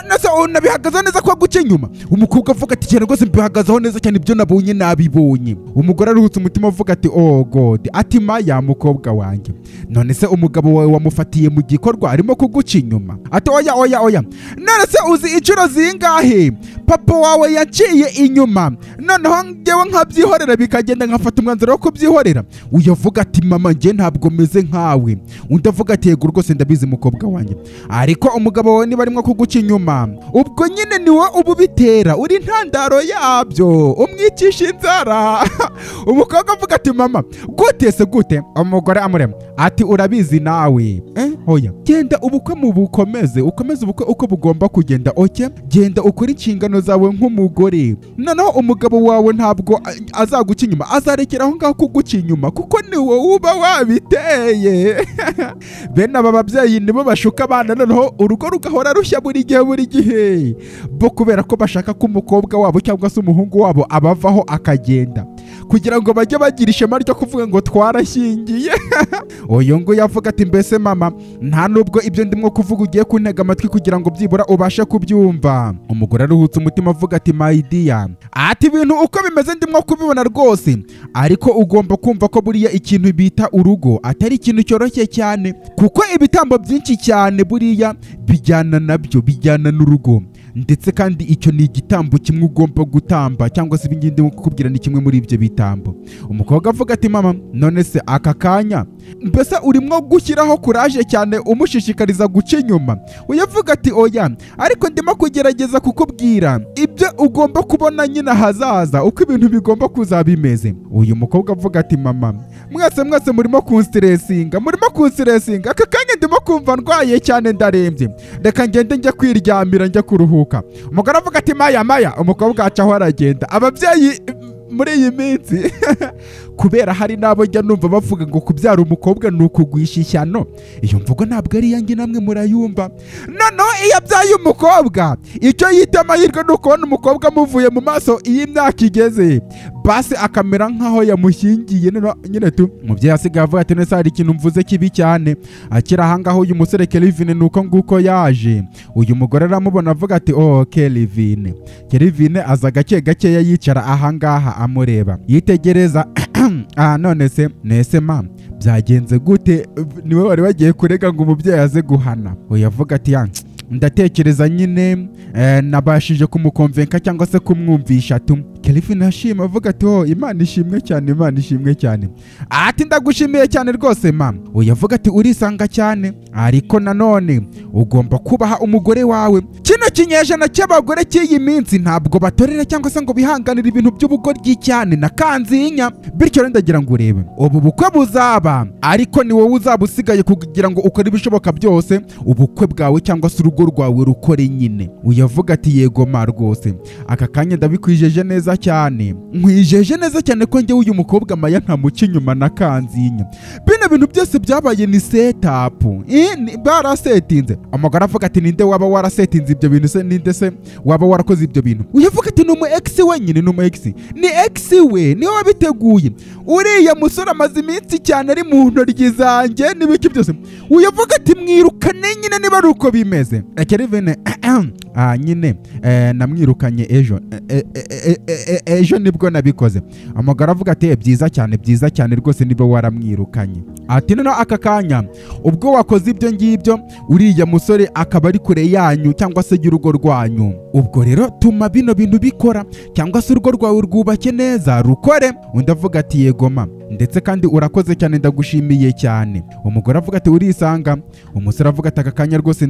nase unabihagazeho neza ko guca inyuma. Umukobwa avuga ati cyane rwose mbihagazeho neza cyane, ibyo nabonye nabibonye. Umugore aruhutse umutima avuga ati oh god, ati maya mukobwa wanjye, none se umugabo wawe wamufatiye mu gikorwa arimo kuguca inyuma? Ati oya, none se uzi inshuro zingahe papa wawe yaciye inyuma noneho ngewe nkabyihorera bikagenda nkafata umwanzuro wo kubyihorera? Uyavuga ati mama njye ntabwo meze nkawe. Undi avuga ati yego rwose ndabizi mukobwa wanjye, ariko umugabo wawe niba arimo kuguca inyuma ubwo nyine ni wowe uba ubitera, uri intandaro yabyo, umwicisha inzara. Umukobwa avuga ati mama gute se gute? Umugore amurema ati urabizi nawe hoya genda ubukwe mu bukomeze, ukomeze ubukwe uko bugomba kugenda. Oke genda ukora inshingano zawe nk'umugore, noneho umugabo wawe ntabwo azaguca inyuma, azarekera aho ngaho kuguca inyuma kuko ni wowe uba wabiteye. Bene aba babyeyi nibo bashuka abana, noneho urugo rugahora rushya buri gihe bo kubera ko bashaka ko umukobwa wabo cyangwa se umuhungu wabo abavaho akagenda kugira ngo bajye bagira ishema ryo kuvuga ngo twarashyingiye. Uyu nguyu avuga ati mbese mama nta nubwo ibyo ndimo kuvuga ugiye kuntega amatwi kugira ngo byibura ubashe kubyumva? Umugore aruhutse umutima avuga ati my dear, ati ibintu uko bimeze ndimo kubibona rwose, ariko ugomba kumva ko buriya ikintu bita urugo atari ikintu cyoroshye cyane, kuko ibitambo byinshi cyane buriya bijyana nabyo, bijyana n'urugo, ndetse kandi icyo ni igitambo kimwe ugomba gutamba, cyangwa se ibingibi ndimo kukubwira ni kimwe muri ibyo bitambo. Umukobwa avuga ati mama none se aka kanya mbese urimo gushyiraho kuraje cyane umushishikariza guca inyuma? Uyavuga ati oya, ariko ndimo kugerageza kukubwira ibyo ugomba kubona nyine hazaza uko ibintu bigomba kuzaba bimeze. Uyu mukobwa avuga ati mama mwese murimo kunstressinga, aka kanya ndimo kumva ndwaye cyane ndarembye, reka ngende njya kwiryamira njya kuruhuka. Umugore avuga ati maya, umukobwa acaho aragenda. Ababyeyi muri iyi minsi kubera hari nabo njya numva bavuga ngo kubyara umukobwa ni ukugwisha ishyano, iyo mvugo ntabwo ari iyanjye namwe murayumva. Noneho iyo abyaye umukobwa icyo yita amahirwe ni ukubona umukobwa amuvuye mu maso iyi myaka igeze, basi akamera nkaho yamushyingiye. Nyine tu umubyeyi asigaye avuga ati nese hari ikintu mvuze kibi cyane. Akira ahangaho uyu musore Kelvin nuko nguko yaje. Uyu mugore aramubona avuga ati oh Kelvin aza gakeya yicara ahangaha amureba yitegereza. None se nese ma byagenze gute? Niwe wari wagiye kurega ngo umubyeyi aze guhana? Uyavuga ati ndatekereza nyine nabashije kumukonvenka cyangwa se kumwumvisha tu. Kelvin ashima avuga ati oh Imana ishimwe cyane. Ati ndagushimiye cyane rwose mama. Uyavuga ati urisanga cyane, ariko nanone ugomba kubaha umugore wawe. Kino kinyejana cy'abagore cy'iyi minsi ntabwo batorera cyangwa se ngo bihanganira ibintu by'ubugoryi cyane na kanzinya, bityo ndagira ngo urebe ubu bukwe buzaba, ariko ni wowe uzaba usigaye kugira ngo ukore ibishoboka byose ubukwe bwawe cyangwa se urugo rwawe rukore nyine. Uyavuga ati yego ma rwose aka kanya ndabikwijeje neza cyane, nkwijeje neza cyane ko njye uyu mukobwa maya ntamuca inyuma na kanzinya. Bino bintu byose byabaye ni setup, barasetinze. Umugore avuga ati ninde waba warasetinze ibyo bintu se? Ninde se waba warakoze ibyo bintu? Uyavuga ati ni umu ex wenyine, ni ex we niwe wabiteguye. Uriya musore amaze iminsi cyane ari mu ntoryi zanjye n'ibiki byose. Uyavuga ati mwirukane nyine niba ari uko bimeze. Kelvin nyine namwirukanye ejo nibwo nabikoze. Umugore avuga ati byiza cyane rwose niba waramwirukanye. Ati noneho aka kanya ubwo wakoze ibyo ngibyo uriya musore akaba ari kure yanyu cyangwa se y'urugo rwanyu, ubwo rero tuma bino bintu bikora cyangwa se urugo rwawe rwubake neza rukore. Undi avuga ati yego ma, ndetse kandi urakoze cyane ndagushimiye cyane. Umugore avuga ati urisanga. Umusore avuga ati aka kanya rwose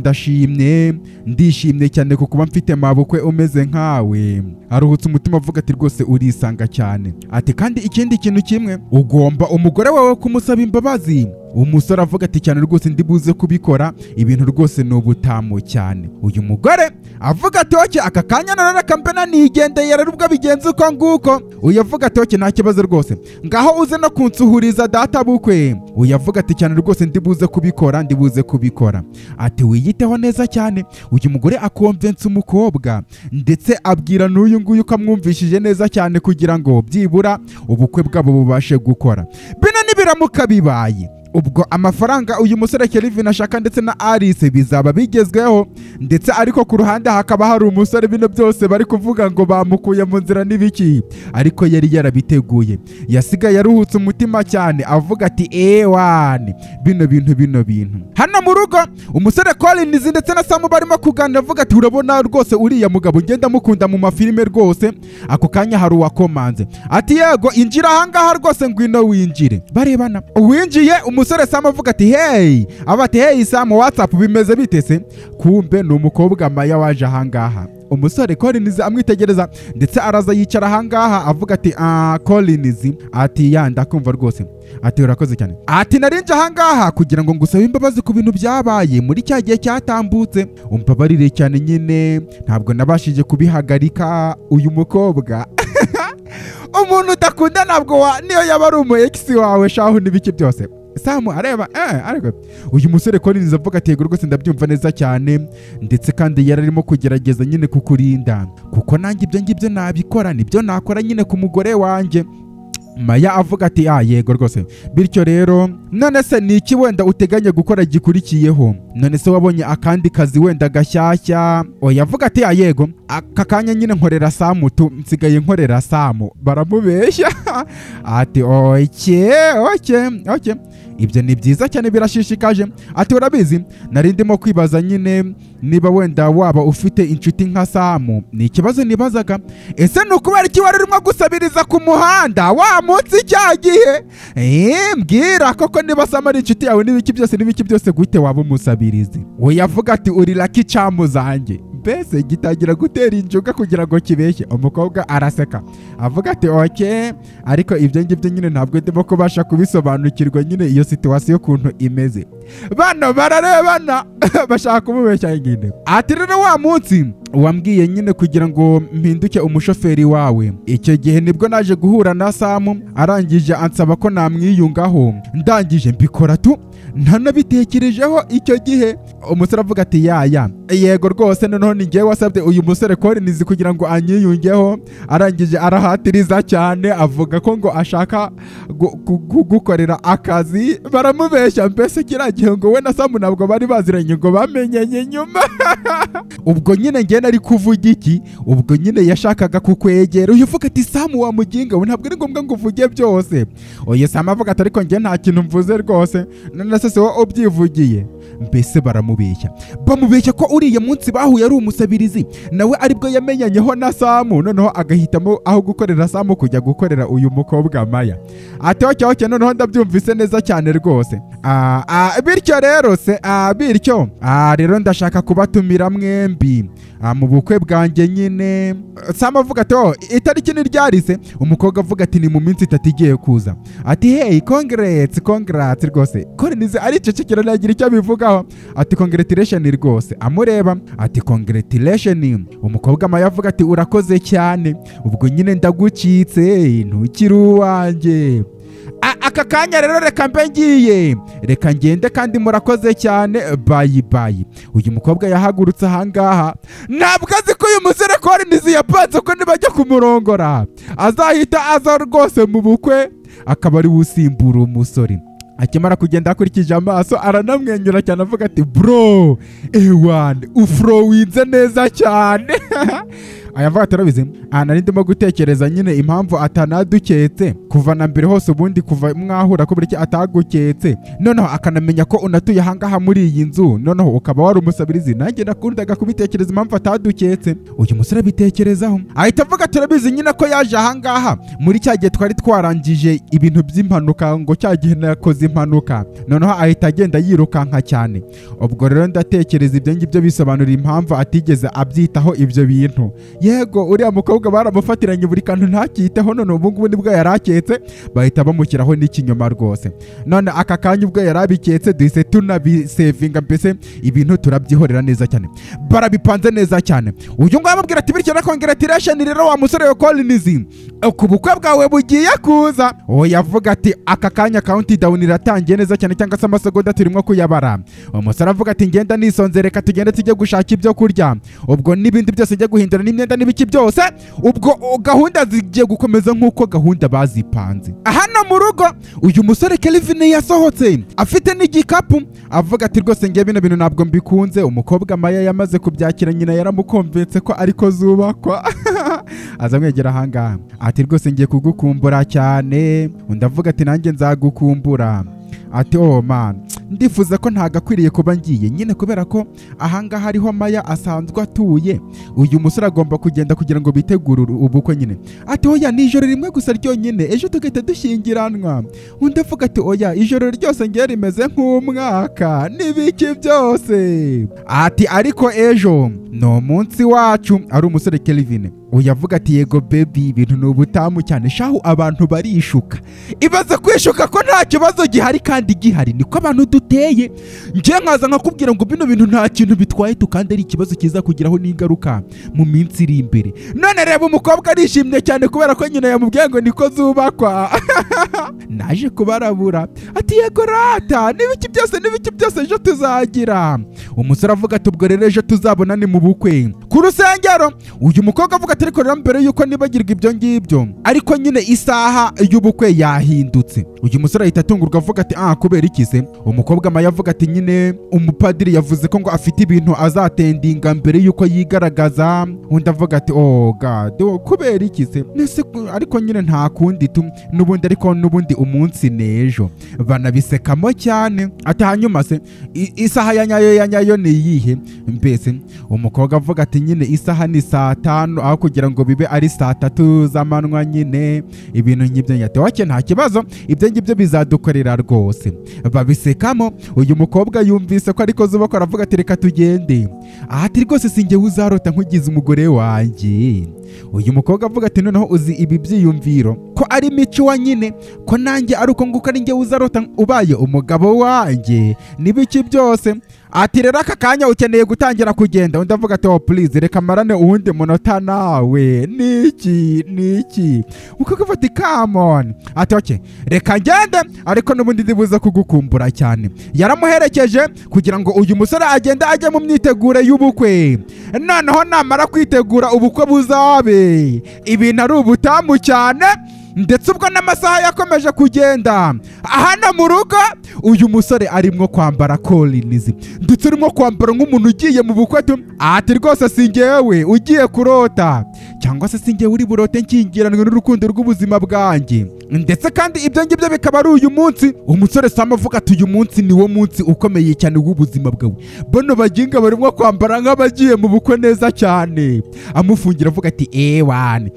ndishimye cyane kuko mfite mabukwe umeze nkawe. Aruhutse umutima avuga ati rwose urisanga cyane. Ati kandi ikindi kintu kimwe ugomba umugore wawe kumusaba imbabazi. Umusore avuga ati cyane rwose ndibuze kubikora, ibintu rwose ni ubutamu cyane. Uyu mugore avuga ati oke aka kanya nanone kampena nigendeye rero ubwo bigenze uko nguko. Uyavuga ati oke nta kibazo rwose, ngaho uze no kunsuhuriza data bukwe. Uyavuga ati cyane rwose ndibuze kubikora. Ati wiyiteho neza cyane. Uyu mugore akonvensa umukobwa ndetse abwira n'uyu nguyu ko amwumvishije neza cyane kugira ngo byibura ubukwe bwabo bubashe gukora. Bino nibiramuka bibaye ubwo amafaranga uyu musore Kelvin ashaka ndetse na Alice bizaba bigezweho, ndetse ariko ku ruhande hakaba hari umusore bino byose bari kuvuga ngo bamukuye mu nzira n'ibiki, ariko yari yarabiteguye, yasigaye aruhutse umutima cyane avuga ati ewan bino bintu hano mu rugo. Umusore Collins ndetse na Sam barimo kuganira avuga ati urabona rwose uriya mugabo ngenda mukunda mu mafilime rwose. Ako kanya hari uwakomanze ati yego injira ahangaha rwose ngwino winjire. Barebana winjiye umusore Sam avuga ati hey, abati hey Sam WhatsApp bimeze bitese. Kumbe ni umukobwa Maya waje ahangaha. Umusore Collins amwitegereza ndetse araza yicara ahangaha avuga ati Collins ati ndakumva rwose. Ati urakoze cyane. Ati narinje ahangaha kugira ngo ngusabe imbabazi ku bintu byabaye muri cya gihe cyatambutse. Umbabarire cyane nyine ntabwo nabashije kubihagarika uyu mukobwa. Umuntu udakunda ntabwo niyo yaba ari umu ex wawe shaho n'ibiki byose. Sam areba ariko uyu musore Collins avuga ati yego rwose ndabyumva neza cyane, ndetse kandi yararimo kugerageza nyine kukurinda kuko nanjye ibyo ngibyo nabikora nibyo nakora nyine ku mugore wanjye. Maya avuga ati yego rwose. Bityo rero none se ni iki wenda uteganya gukora gikurikiyeho? None se wabonye akandi kazi wenda gashyashya? Oya avuga ati yego aka kanya nyine nkorera Sam nsigaye nkorera Sam. Baramubeshya. Ati okay ibyo ni byiza cyane birashishikaje. Ati urabizi nari ndimo kwibaza nyine niba wenda waba ufite inshuti nka Sam. Ni ikibazo nibazaga, ese ni ukubera iki wari urimo gusabiriza ku muhanda wa munsi cya gihe? Mbwira koko niba Sam ari inshuti yawe n'ibiki byose guhite waba umusabirizi. We yavuga ati uri lucky charm zanjye. Mbese gitangira gutera injuga kugira ngo kibeshye. Umukobwa araseka avuga ati okay, ariko ibyo ngibyo nyine ntabwo ndimo kubasha kubisobanukirwa nyine iyo situation ukuntu imeze. Bano bararebana bashaka kumubeshya nyine. Ati rero wa munsi wambwiye nyine kugira ngo mpinduke umushoferi wawe, icyo gihe nibwo naje guhura na Sam arangije ansaba ko namwiyungaho, ndangije mbikora ntanabitekerejeho icyo gihe. Umusore avuga ati yego rwose noneho ni njyewe wasabye uyu musore Collins kugira ngo anyiyungeho. Arangije arahatiriza cyane avuga ko ngo ashaka gukorera akazi. Baramubeshya mbese kiriya gihe ngo we na Sam ntabwo bari baziranye ngo bamenyanye nyuma. Ubwo nyine njye nari kuvuga iki? Ubwo nyine yashakaga kukwegera. Uyu uvuga ati Sam wamuginga we ntabwo ari ngombwa ngo uvuge byose. Oye Sam avuga ati ariko njye nta kintu mvuze rwose. None se wowe ubyivugiye. Mbese baramubeshya ko uriya munsi bahuye ari umusabirizi nawe aribwo yamenyanyeho na Sam, noneho agahitamo aho gukorera Sam kujya gukorera uyu mukobwa Maya. Ati okay noneho ndabyumvise neza cyane rwose. Bityo rero ndashaka kubatumira mwembi mu bukwe bwanjye nyine. Sam avuga ati itariki ni ryarise. Umukobwa avuga ati ni mu minsi 3 igiye kuza. Ati hey congrats rwose. Collins aricecekera nagira icyo bivugaho. Ati congratulation rwose. Amureba ati congratulation. Umukobwa Maya avuga ati urakoze cyane, ubwo nyine ndagucitse ntukiri uwanjye. Aka kanya rero reka mbe ngiye, reka ngende kandi murakoze cyane, bye. Uyu mukobwa yahagurutse ahangaha ntabwo azi ko uyu musore Collins yapanze ko nibajya kumurongora azahita aza rwose mu bukwe akaba ari usimbura umusore. Akimara kugenda akurikije amaso aranamwenyura cyane avuga ati bro ufrowinze neza cyane. Ayavuga ati urabizi nari ndimo gutekereza nyine impamvu atanaduketse kuva na mbere hose, ubundi kuva mwahura ko buriki ataguketse, noneho akanamenya ko unatuye ahangaha muri iyi nzu, noneho ukaba wari umusabirizi. Nanjye nakundaga kubitekereza impamvu ataduketse. Uyu musore abitekerezaho ahita avuga ati urabizi nyine ko yaje ahangaha muri cya gihe twari twarangije ibintu by'impanuka, ngo cya gihe nakoze impanuka, noneho ahita agenda yirukanka cyane. Ubwo rero ndatekereza ibyo ngibyo bisobanura impamvu atigeze abyitaho ibyo bintu. Yego uriya mukobwa baramufatiranye buri kantu ntakiteho, none ubu ngubu nibwo yaraketse bahita bamushyiraho n'ikinyoma rwose. None aka kanya ubwo yarabiketse duhise tunabisevinga, mbese ibintu turabyihorera neza cyane, barabipanze neza cyane. Uyu nguyu amubwira ati bityo na congratulation rero wa musore wa Collins, ku bukwe bwawe bugiye kuza. Yavuga ati aka kanya countdown iratangiye neza cyane, cyangwa se amasegonda turimo kuyabara. Umusore avuga ati ngenda nisonze, reka tugende tujye gushaka ibyo kurya, ubwo n'ibindi byose njye guhindura n'imyenda n'ibiki byose. Ubwo gahunda zigiye gukomeza nk'uko gahunda bazipa bipanze. Hano mu rugo uyu musore Kelvin yasohotse afite n'igikapu avuga ati rwose ngiye bino bintu ntabwo mbikunze. Umukobwa Maya yamaze kubyakira, nyina yaramukonvense ko ariko zubakwa azamwegera ahangaha ati rwose ngiye kugukumbura cyane. Undi avuga ati nanjye nzagukumbura. Ati oh man, ndifuza ko ntagakwiriye kuba ngiye nyine kubera ko ahangaha hariho Maya asanzwe atuye. Uyu musore agomba kugenda kugira ngo bitegure ubukwe nyine. Ati oya, ni ijoro rimwe gusa ryonyine, ejo tugahita dushyingiranwa. Undi avuga ati oya, ijoro ryose ngiye rimeze nk'umwaka n'ibiki byose. Ati ariko ejo ni umunsi wacu. Ari umusore Kelvin uyu avuga ati yego baby, ibintu ni ubutamu cyane shahu, abantu barishuka. Ibaze kwishuka ko nta kibazo gihari kandi gihari, niko abantu duteye. Ngiye nkaza nkakubwira ngo bino bintu nta kintu bitwaye kandi ari ikibazo kiza kugiraho n'ingaruka mu minsi iri imbere. None reba umukobwa arishimye cyane kubera ko nyina yamubwiye ngo niko zubakwa. Naje kubarabura ati yego rata, n'ibiki byose ejo tuzagira. Umusore avuga ati ubwo rero ejo tuzabonane mu bukwe ku rusengero. Uyu mukobwa avuga ati ariko rero mbere yuko nibagirwa ibyo ngibyo, ariko nyine isaha y'ubukwe yahindutse. Uyu musore ahita atungurwa avuga ati kubera iki se? Umukobwa Maya avuga ati nyine umupadiri yavuze ko ngo afite ibintu azatendinga mbere yuko yigaragaza. Undi avuga ati oh god, kubera iki se? Nese ariko nyine nta kundi n'ubundi, ariko n'ubundi umunsi nejo. Banabisekamo cyane. Ati hanyuma se isaha ya nyayo ni iyihe mbese? Umukobwa avuga ati nyine isaha ni 5 aho kugira ngo bibe ari 3 z'amanywa nyine. Ibintu nk'ibyo nyate wake nta kibazo, ibyo ngibyo bizadukorera rwose. Babisekamo. Uyu mukobwa yumvise ko ariko zubakwa aravuga ati reka tugende. Ati rwose sinjye uzarota nkugize umugore wanjye. Uyu mukobwa avuga ati noneho uzi ibi byiyumviro ko ari mico wa nyine, ko nanjye ari uko nguko ari njye uzarota ubaye umugabo wanjye n'ibiki byose. Ati rero aka kanya ukeneye gutangira kugenda. Undi avuga ati oh please reka marane uwundi munota nawe. Niki ukoko fati come on. Ati okay reka ngende, ariko n'ubundi ndibuza kugukumbura cyane. Yaramuherekeje kugira ngo uyu musore agende ajye mu myitegure y'ubukwe. Noneho namara kwitegura ubukwe buzabe ibintu ari ubutamu cyane. Ndetse ubwo n'amasaha yakomeje kugenda. Hano mu rugo uyu musore arimo kwambara Collins, ndetse arimo kwambara nk'umuntu ugiye mu bukwe. Ati rwose singewe ugiye kurota, cyangwa se singewe uri burote nkingiranwe n'urukundo rw'ubuzima bwanjye. Ndetse kandi ibyo ngibyo bikaba ari uyu munsi. Umusore Sam avuga ati uyu munsi niwo munsi ukomeye cyane w'ubuzima bwawe. Bono baginga barimo kwambara nk'abagiye mu bukwe neza cyane. Amufungira avuga ati ewane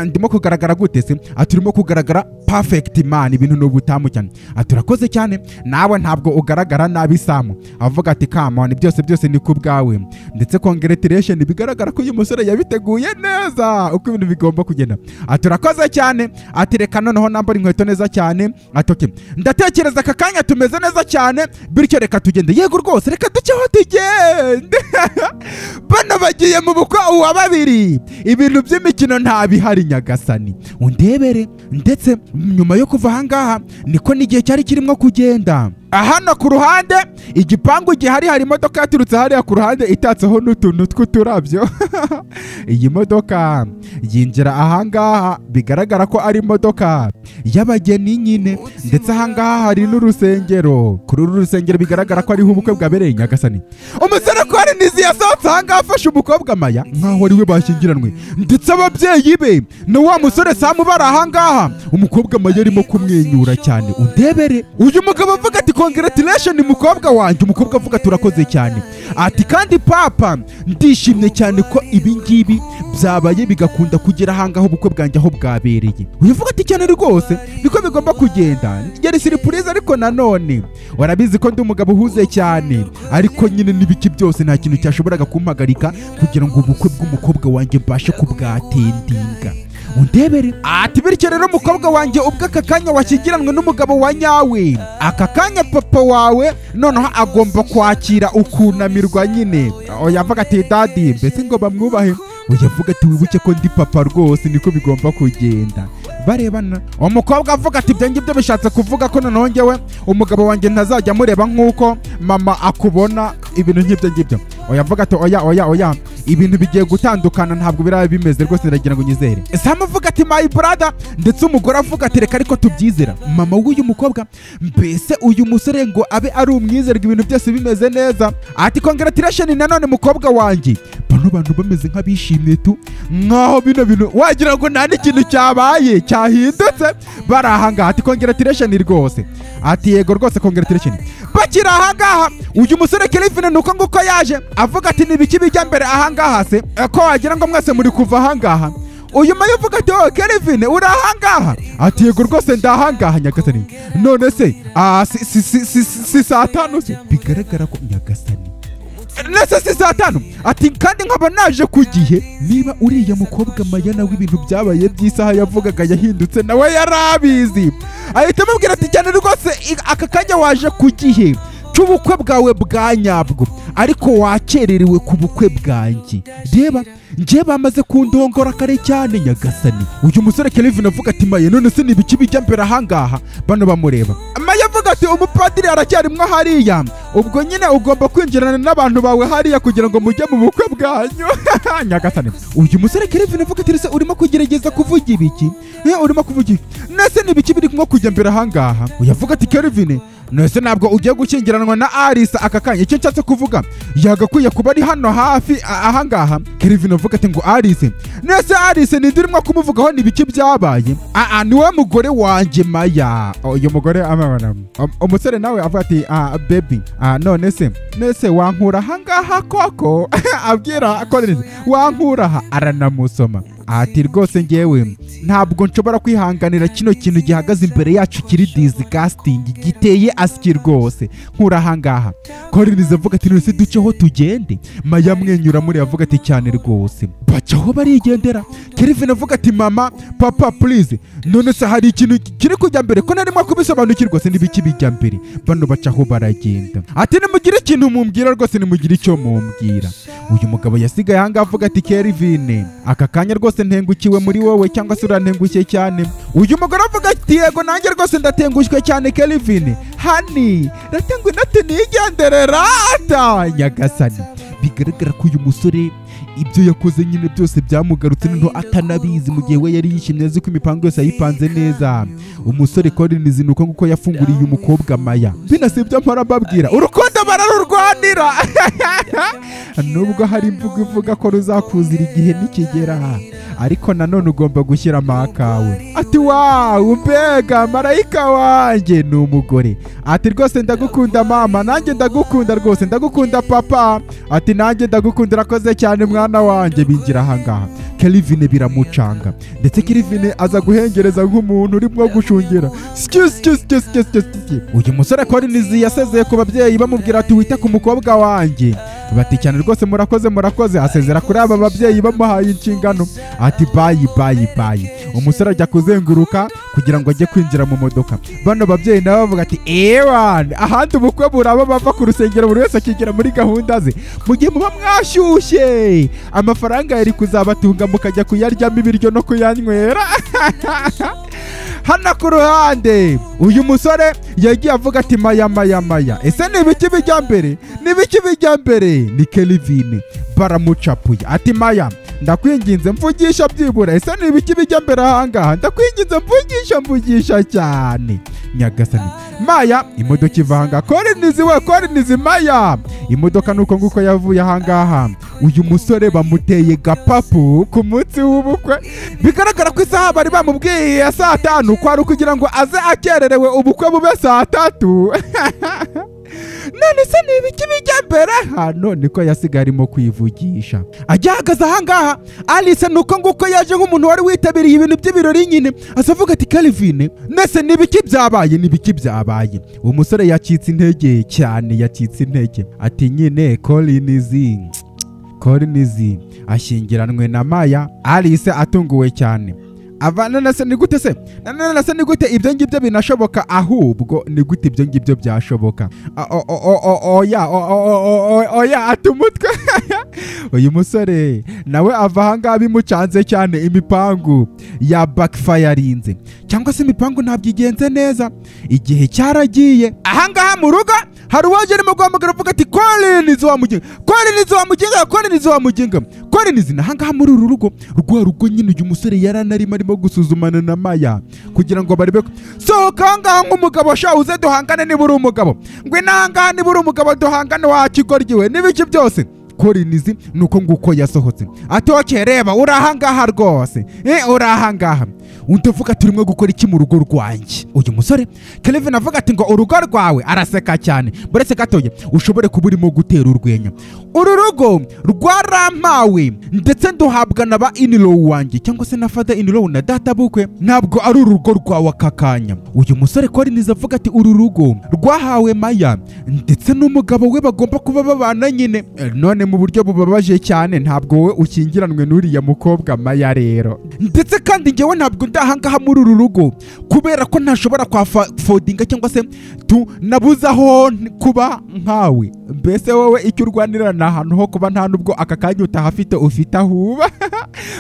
ndimo kugaragara gute se? Aturimo kugaragara perfect man, ibintu no butamu cyane. Aturakoze cyane, nawe ntabwo ugaragara nabi Sam. Avuga ati come on, byose ni ku bwawe. Ndetse congratulation, bigaragara ko uyu musore yabiteguye neza uko ibintu bigomba kugenda. Aturakoze cyane. Ati reka noneho nambara inkweto neza cyane. Ati okay ndatekereza aka kanya tumeze neza cyane, bityo reka tugende. Yego rwose reka duceho tugende. Bana bagiye mu bukwe uwa babiri, ibintu by'imikino nta bihari nyagasani undebere. Ndetse nyuma yo kuva ahangaha niko n'igihe cyari kirimo kugenda. Hano ku ruhande igipangu gihari hari imodoka yaturutse hariya ku ruhande itatseho n'utuntu tw'uturabyo. Iyi modoka yinjira ahangaha, bigaragara ko ari imodoka y'abageni nyine. Ndetse ahangaha hari n'urusengero. Kuri uru rusengero bigaragara ko ariho ubukwe bwabereye nyagasani. Umusore Collins yasohotse ahangaha afashe umukobwa Maya nkaho ari we bashyingiranwe. Ndetse ababyeyi be na wa musore Sam bari ahangaha. Umukobwa Maya arimo kumwenyura cyane undebere. Uyu mugabo avuga ati congratulation mukobwa wanjye. Umukobwa avuga turakoze cyane. Ati kandi papa ndishimye cyane ko ibi ngibi byabaye bigakunda kugera ahangaho ubukwe bwanjye aho bwabereye. Uyu avuga ati cyane rwose niko bigomba kugenda. Ngeri surprise, ariko nanone warabizi ko ndi umugabo uhuze cyane, ariko nyine n'ibiki byose nta kintu cyashoboraga kumpagarika kugira ngo ubukwe bw'umukobwa wanjye mbashe kubwatendinga undebere. Ati bityo rero umukobwa wanjye ubwo aka kanya washyingiranwe n'umugabo wa nyawe, aka kanya papa wawe noneho agomba kwakira ukunamirwa nyine. Yavuga ati daddy mbese ngo bamwubahe. Uyavuga ati wibuke ko ndi papa rwose, niko bigomba kugenda. Barebana. Umukobwa avuga ati ibyo ngibyo bishatse kuvuga ko noneho njyewe umugabo wanjye ntazajya mureba nk'uko mama akubona, ibintu nk'ibyo ngibyo. oya mvuga ati oya ibintu bigiye gutandukana ntabwo biraba bimeze rwose ndagira ngo nyizere. Sam avuga ati my brother, ndetse umugore avuga ati reka ariko tubyizera. Mama w'uyu mukobwa, mbese uyu musore ngo abe ari umwizerwa ibintu byose bimeze neza. Ati congratulations nanone mukobwa wanjye. Bano bantu bameze nk'abishimye tu, nkaho bino bintu wagira ngo nta n'ikintu cyabaye cyahindutse bari ahangaha. Ati congratulations rwose. Ati yego rwose congratulations. Bakiri ahangaha uyu musore Kelvin nuko nguko yaje avuga ati nibiki bijya mbere ahangaha se ko wagira ngo mwese muri kuva ahangaha. Uyu mayo avuga ati oh Kelvin uri ahangaha. Ati yego rwose ndahangaha nyagasani. None se si saa tanu se? Bigaragara ko nyagasani nese si saa tanu. Ati kandi nkaba naje ku gihe. Niba uriya mukobwa Maya nawe ibintu byabaye by'isaha yavugaga yahindutse nawe yarabizi. Ahita amubwira ati cyane rwose aka kanya waje ku gihe cy'ubukwe bwawe bwa nyabwo, ariko wakererewe ku bukwe bwanjye. Reba nje bamaze kundongora kare cyane nyagasani. Uyu musore Kelvin avuga ati Maya none se nibiki bijya mbere ahangaha? Bano bamureba. Maya avuga ati umupadiri aracyarimwe hariya, ubwo nyine ugomba kwinjirana n'abantu bawe hariya kugira ngo mujye mu bukwe bwanyu. Nyagasani. Uyu musore Kelvin avuga ati urimo kugerageza kuvuga ibiki? Urimo kuvuga iki? Nese nibiki biri kumwe kujya mbere ahangaha? Uyavuga ati Kelvin nese ntabwo ugiye gukingiranwa na Alice aka kanya. Icyo nshatse kuvuga yagakwiye kuba ari hano hafi ahangaha. Kelvin avuga ati ngo Alice, nese Alice ninde urimo kumuvugaho nibiki byabaye? Niwe mugore wanjye Maya. Uyu mugore amabana umusore nawe avuga ati baby nese wankura ahangaha koko? Abwira Collins wankura aha. Aranamusoma ati rwose ngewe ntabwo nshobora kwihanganira kino kintu gihagaze imbere yacu kiri disgusting giteye aski rwose nkura ahangaha. Collins avuga ati nese duceho tugende. Maya mwenyura muri avuga ati cyane rwose. Bacaho barigendera. Kelvin avuga ati mama papa please, none se hari ikintu kiri kujya mbere ko narimo kubisobanukirwa rwose nibiki bijya mbere? Bano bacaho baragenda. Ati nimugire ikintu mumbwira rwose nimugire icyo mumbwira. Uyu mugabo yasigaye ahangaha avuga ati Kelvin aka kanya rwose ntengukiwe muri wowe cyangwa se urantengushye cyane. Uyu mugore avuga ati yego nanjye rwose ndatengushywe cyane Kelvin. Hani ratengwe nate nigenderera ata nyagasani. Bigaragara ko uyu musore ibyo yakoze nyine byose byamugarutse nto atanabizi mu gihe we yari yishimye azi ko imipango yose yayipanze neza. Umusore Collins nuko nguko yafunguriye umukobwa Maya. Binasibye mpora babwira urukundo bararurwanira. Nubwo hari imvugo ivuga ko ruzakuzira igihe nikigera, ariko nanone ugomba gushyira amakawe. Ati wow mbega marayika wanjye ni umugore. Ati rwose ndagukunda mama, nanjye ndagukunda rwose, ndagukunda papa. Ati nanjye ndagukunda urakoze cyane mwana wanjye. Bingira ahangaha Kelvin biramucanga, ndetse Kelvin aza guhengereza nk'umuntu urimo gushungera. Uyu musore Collins yasezeye ku babyeyi bamubwira ati wite ku mukobwa wanjye. Bati cyane rwose murakoze. Asezera kuri aba babyeyi bamuhaye inshingano. Ati bye. Umusore ajya kuzenguruka kugira ngo ajye kwinjira mu modoka. Bano babyeyi nabo bavuga ati ewan ahandi ubukwe buraba bava ku rusengero buri wese akigera muri gahunda ze. Mu gihe muba mwashyushye amafaranga yari kuzabatunga mukajya kuyaryamo ibiryo no kuyanywera. Hano ku ruhande uyu musore yagiye avuga ati Maya ese nibiki bijya mbere? Ni Kelvin baramucapuye. Ati Maya ndakwinginze mvugisha byibura, ese nibiki bijya mbere ahangaha? Ndakwinginze mvugisha cyane nyagasani. Maya imodoka ivanga. Collins Maya imodoka nuko nguko yavuye ahangaha. Uyu musore bamuteye gapapu ku munsi w'ubukwe. Bigaragara ko isaha bari bamubwiye ya saa 5 kwari kugira ngo aze akererewe ubukwe bube saa 3. None se nibiki bijya mbere hano? Niko yasigaye arimo kwivugisha. Ajyahagaze ahangaha Alice nuko nguko yaje nk'umuntu wari witabiriye ibintu by'ibirori nyine. Asavuga ati Kelvin nese nibiki byabaye? Umusore yacitse intege cyane. Ati nyine Collins ashyingiranwe na Maya. Alice atunguwe cyane. Nase ni gute ibyo ngibyo binashoboka? Ahubwo ni gute ibyo ngibyo byashoboka? Oya atumutwe. Uyu musore nawe ava ahangaha bimucanze cyane. Imipangu ya backfirinze cyangwa se imipangu ntabwo igenze neza. Igihe cyaragiye ahangaha mu rugo hari uwaje arimo guhamagara avuga ati Collins wa muginga Collins nahangaha muri uru rugo rwa rugo nyine uyu musore yaranarimo arimo gusuzumana na Maya kugira ngo barebe sohoka ngaha nk'umugabo sha uze duhangane niba uri umugabo ngwe nangaha niba uri umugabo duhangane wa kigoryiwe n'ibiki byose. Collins nuko nguko yasohotse atoke reba urahangaha rwose urahangaha undavuga turimo gukora iki mu rugo rwanjye. Uyu musore Kelvin avuga ati ngo urugo rwawe, araseka cyane buretse gatoye ushobore kuba urimo gutera urwenya. Uru rugo rwarampawe ndetse nduhabwa na ba in-law wanjye cyangwa se na father in-law na data bukwe, ntabwo ari urugo rwawe aka kanya. Uyu musore Collins avuga ati uru rugo rwahawe Maya ndetse n'umugabo we bagomba kuba babana nyine. None mu buryo bubabaje cyane ntabwo we ukingiranwe n'uriya mukobwa Maya rero, ndetse kandi ngewe ntabwo ndahangaha muri uru rugo kubera ko ntashobora kwafodinga cyangwa se nabuzaho kuba nkawe. Mbese wowe icyo urwanira ni ahantu ho kuba nta nubwo aka kanya utahafite ufite ahuba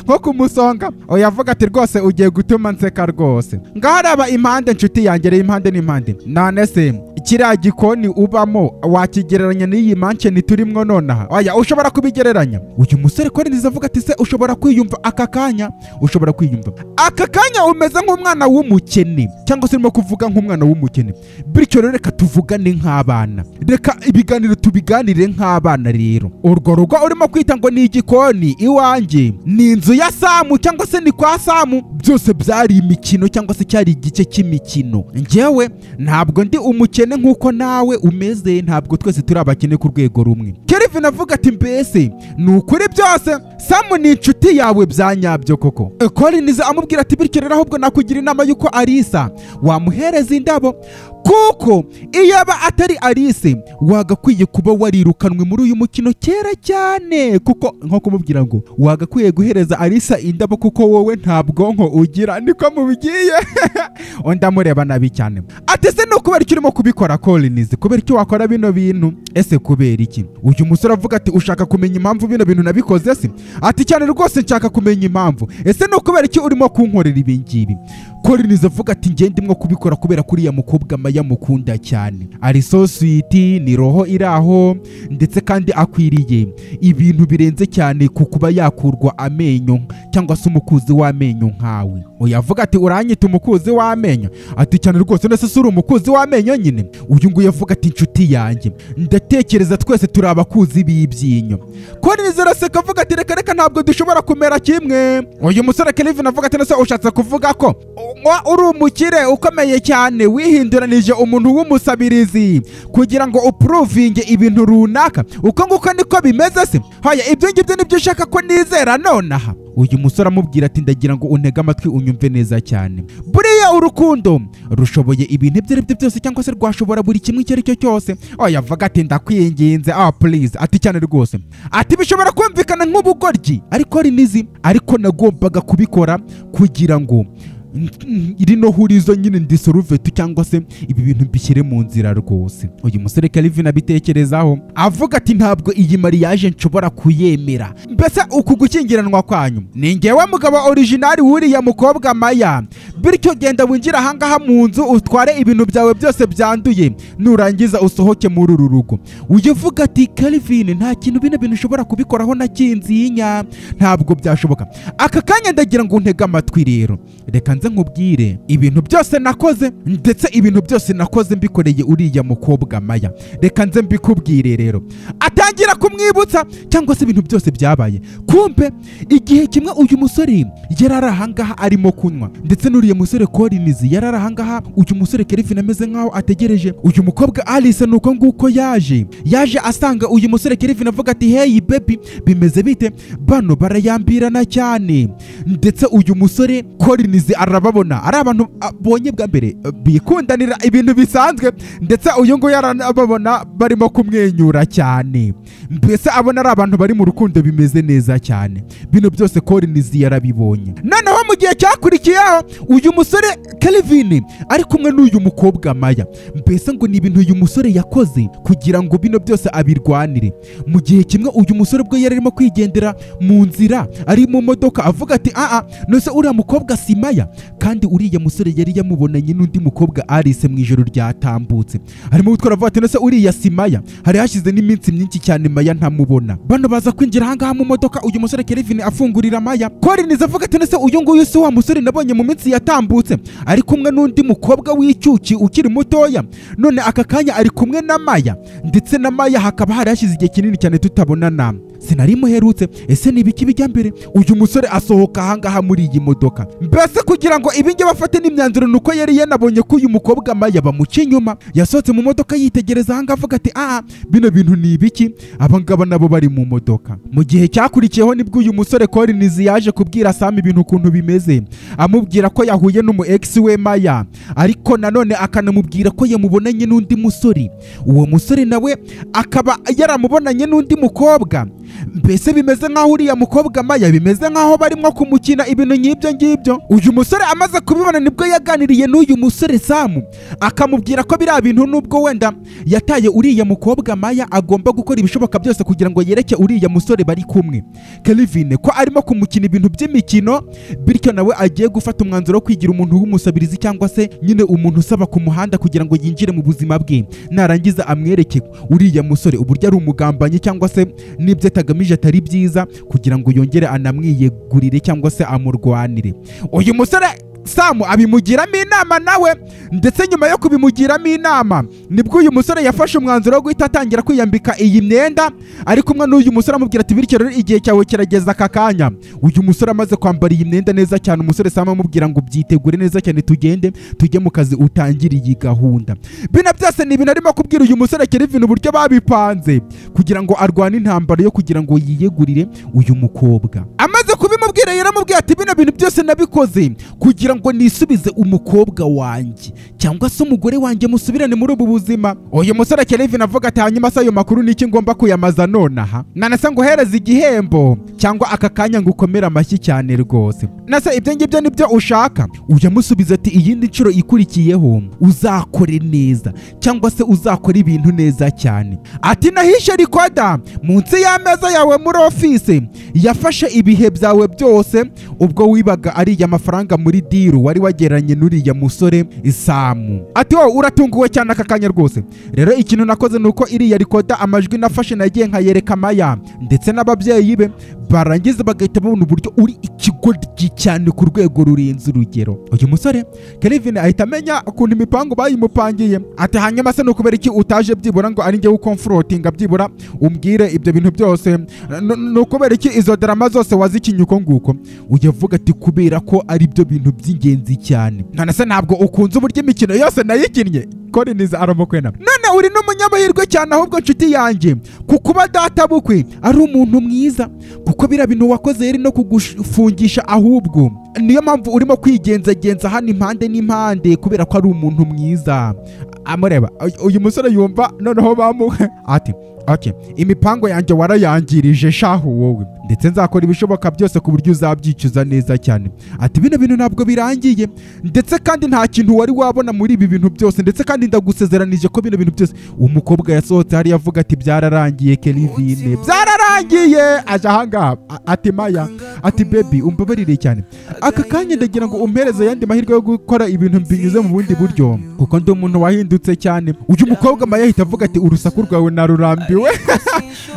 nko kumusonga. Oyavuga ati rwose ugiye gutuma nseka rwose. Ngaharaba impande nshuti yanjye, impande n'impande. None se kiriya gikoni ubamo wakigereranya n'iyi mansheni turimo nonaha? Oya, ushobora kubigereranya. Uyu musore Collins avuga ati se ushobora kwiyumva aka kanya, ushobora kwiyumva aka kanya umeze nk'umwana w'umukene cyangwa se urimo kuvuga nk'umwana w'umukene. Bityo rero reka tuvugane nk'abana, reka ibiganiro tubiganire nk'abana. Rero urwo rugo urimo kwita ngo ni igikoni iwanjye, ni inzu ya Samu cyangwa se ni kwa Samu, byose byari imikino cyangwa se cyari igice cy'imikino. Njyewe ntabwo ndi umukene nk'uko nawe umeze, ntabwo twese turi abakene ku rwego rumwe. Kelvin avuga ati mbese ni ukuri byose Samu ni inshuti yawe bya nyabyo koko? Collins amubwira ati bityo rero ahubwo nakugira inama y'uko Alisa wamuhereza indabo, kuko iyo aba atari Alice wagakwiye kuba warirukanwe muri uyu mukino kera cyane, kuko nko kumubwira ngo wagakwiye guhereza Alisa indabo kuko wowe nta bwonko ugira, niko mubigiye. Ndamureba nabi cyane ati se no kubera icyo urimo kubikora Collins, kubera icyo wakora bino bintu? Ese kubera iki? Uyu musore avuga ati ushaka kumenya impamvu bino bintu nabikoze se? Ati cyane rwose nshaka kumenya impamvu. Ese no kubera icyo urimo kunkorera ibi ngibi? Collins avuga ati nge ndimo kubikora kubera kuriya mukobwa Maya mukunda cyane, ari so sweet, ni roho iraho ndetse kandi akwiriye ibintu birenze cyane ku kuba yakurwa amenyo cyangwa se umukuzi w'amenyo nkawe. Uyavuga ati uranyita umukuzi w'amenyo? Ati cyane rwose nese suri umukuzi w'amenyo nyine. Uyu nguyu avuga ati inshuti yanjye, ndatekereza twese turi abakuzi b'ibyinyo. Collins araseka avuga ati reka ntabwo dushobora kumera kimwe. Uyu musore Kelvin avuga ati nese ushatse kuvuga ko uri umukire ukomeye cyane wihinduranije umuntu w'umusabirizi kugira ngo uprovinge ibintu runaka? Uko nguko niko bimeze se? Haya, ibyo ngibyo nibyo ushaka ko nizera nonaha? Uyu musore amubwira ati ndagira ngo untege amatwi unyumve neza cyane. Buriya urukundo rushoboye ibintu ibyo ari byo byose cyangwa se rwashobora buri kimwe icyo ari cyo cyose. Yavuga ati ndakwinginze please. Ati cyane rwose. Ati bishobora kumvikana nk'ubugoryi ariko nagombaga kubikora kugira ngo irino hurizo nyine ndisoruvetu cyangwa se ibi bintu mbishyire mu nzira rwose. Uyu musore Kelvin abitekerezaho avuga ati ntabwo iyi mariage nshobora kuyemera. Mbese uku gukingiranwa kwanyu ni ngewe mugabo original wuriya mukobwa Maya, bityo genda winjira ahangaha mu nzu utware ibintu byawe byose byanduye nurangiza usohoke muri uru rugo. Uyivuga ati Kelvin nta kintu bino bintu ushobora kubikoraho na kinzinya, ntabwo byashoboka. Aka kanya ndagira ngo untege amatwi rero, reka nze nkubwire ibintu byose nakoze ndetse ibintu byose nakoze mbikoreye uriya mukobwa Maya. Reka nze mbikubwire rero. Atangira kumwibutsa cyangwa se ibintu byose byabaye. Kumbe igihe kimwe uyu musore yarari ahangaha arimo kunywa ndetse n'uriya musore Collins yarari ahangaha. Uyu musore Kelvin ameze nkaho ategereje uyu mukobwa Alice, nuko nguko yaje asanga uyu musore Kelvin avuga ati hey baby bimeze bite? Bano barayambirana cyane. Ndetse uyu musore Collins arababona ari abantu abonye bwa mbere bikundanira ibintu bisanzwe, ndetse uyu nguyu arababona barimo kumwenyura cyane. Mbese abona ari abantu bari mu rukundo bimeze neza cyane. Bino byose Collins yarabibonye. Noneho mu gihe cyakurikiyeho uyu musore Kelvin ari kumwe n'uyu mukobwa Maya. Mbese ngo ni ibintu uyu musore yakoze kugira ngo bino byose abirwanire. Mu gihe kimwe uyu musore bwo yarimo kwigendera mu nzira ari mu modoka avuga ati nose uriya mukobwa si Maya? kandi uriya musore yari yamubonanye n'undi mukobwa Alice mu ijoro ryatambutse. Harimo gutwara vuba ati nese uriya si Maya, hari hashize n'iminsi myinshi cyane Maya ntamubona. Bano baza kwinjira ahangaha mu modoka, uyu musore Kelvin afungurira Maya. Collins avuga ati nese uyu nguyu si wa musore nabonye mu minsi yatambutse ari kumwe n'undi mukobwa w'icyuki ukiri mutoya, none aka kanya ari kumwe na Maya, ndetse na Maya hakaba hari hashize igihe kinini cyane tutabonana, sinari muherutse. Ese ni ibiki bijya mbere? Uyu musore asohoka ahangaha muri iyi modoka, mbese kugira ngo ibinge bafate n'imyanzuro nuko yari yanabonye ko uyu mukobwa Maya bamuca inyuma. Yasohotse mu modoka yitegereza ahangaha avuga ati bino bintu ni ibiki? Abangaba nabo bari mu modoka. Mu gihe cyakurikiyeho nibwo uyu musore Collins yaje kubwira Sam ibintu ukuntu bimeze, amubwira ko yahuye n'umu ex we Maya, ariko nanone akanamubwira ko yamubonanye n'undi musore. Uwo musore nawe akaba yaramubonanye n'undi mukobwa. Mbese bimeze nk'aho uriya mukobwa Maya bimeze nk'aho barimo kumukina ibintu nk'ibyo ngibyo. Uyu musore amaze kubibona nibwo yaganiriye n'uyu musore Sam, akamubwira ko biriya bintu nubwo wenda yataye uriya mukobwa Maya, agomba gukora ibishoboka byose kugira ngo yereke uriya musore bari kumwe Kelvin ko arimo kumukina ibintu by'imikino, bityo nawe agiye gufata umwanzuro wo kwigira umuntu w'umusabirizi cyangwa se nyine umuntu usaba ku muhanda kugira ngo yinjire mu buzima bwe, narangiza amwereke uriya musore uburyo ari umugambanyi cyangwa se n'ibyo atagamije atari byiza, kugira ngo yongere anamwiyegurire cyangwa se amurwanire. Uyu musore Sam abimugiramo inama nawe, ndetse nyuma yo kubimugiramo inama nibwo uyu musore yafashe umwanzuro wo guhita atangira kwiyambika iyi myenda, ari kumwe n'uyu musore amubwira ati bityo rero igihe cyawe kirageza aka kanya. Uyu musore amaze kwambara iyi myenda neza cyane, umusore Sam amubwira ngo byitegure neza cyane, tugende tujye mu kazi utangire iyi gahunda. Bino byose ni ibintu arimo kubwira uyu musore Kelvin uburyo babipanze kugira ngo arwane intambara yo kugira ngo yiyegurire uyu mukobwa. Amaze kubimubwira yaramubwiye ati bino bintu byose nabikoze kugira ngo nisubize umukobwa wanjye cyangwa se umugore wanjye musubirane muri ubu buzima. Uyu musore Kelvin avuga ati hanyuma se ayo makuru niki ngomba kuyamaza nonaha? Nanase ngo hereza igihembo cyangwa aka kanya ngo ukomere amashyi cyane rwose. Nase ibyo ngibyo nibyo ushaka? Uyamusubiza ati iyindi nshuro ikurikiyeho uzakore neza cyangwa se uzakora ibintu neza cyane. Ati nahishe rikoda munsi y'ameza yawe muri office, yafashe ibihe byawe byose ubwo wibaga ari amafaranga muri diru wari wageranye n'uriya musore Isamu. Ati wowe uratunguwe cyane aka kanya rwose. Rero ikintu nakoze nuko iriya rikoda amajwi nafashe nagiye nkayereka Maya ndetse n'ababyeyi be, barangiza bagahita babona uburyo uri ikigoryi cyane ku rwego rurenze urugero. Uyu musore Kelvin ahita amenya ukuntu imipango bayimupangiye. Ati hanyuma se nukubera iki utaje byibura ngo ari njye ukonfrontinga byibura umbwire ibyo bintu byose? Nukubera iki izo drama zose wazikinye uko nguko? Uyavuga ati kubera ko ari byo bintu by'ingenzi cyane. None se ntabwo ukunze uburyo imikino yose nayikinnye? Collins aramukwena. None uri n'umunyamahirwe cyane ahubwo nshuti yanjye kukuba data bukwe ari umuntu mwiza, kuko bira bintu wakoze yari no kugufungisha, ahubwo niyo mpamvu urimo kwigenzagenza hano impande n'impande kubera ko ari umuntu mwiza. Amureba uyu musore yumva noneho ati okay, imipango yanjye warayangirije shahu wowe, ndetse nzakora ibishoboka byose ku buryo uzabyicuza neza cyane. Ati bino bintu ntabwo birangiye, ndetse kandi nta kintu wari wabona muri ibi bintu byose, ndetse kandi ndagusezeranije ko bino bintu byose. Umukobwa yasohotse hari yavuga ati byararangiye Kelvin, byararangiye. Aje ahangaha ati Maya, ati baby umbabarire cyane, aka kanya ndagira ngo umpereze yandi mahirwe yo gukora ibintu binyuze mu bundi buryo, kuko ndi umuntu wahindutse cyane. Uyu mukobwa Maya ahita avuga ati urusaku rwawe narurambiwe,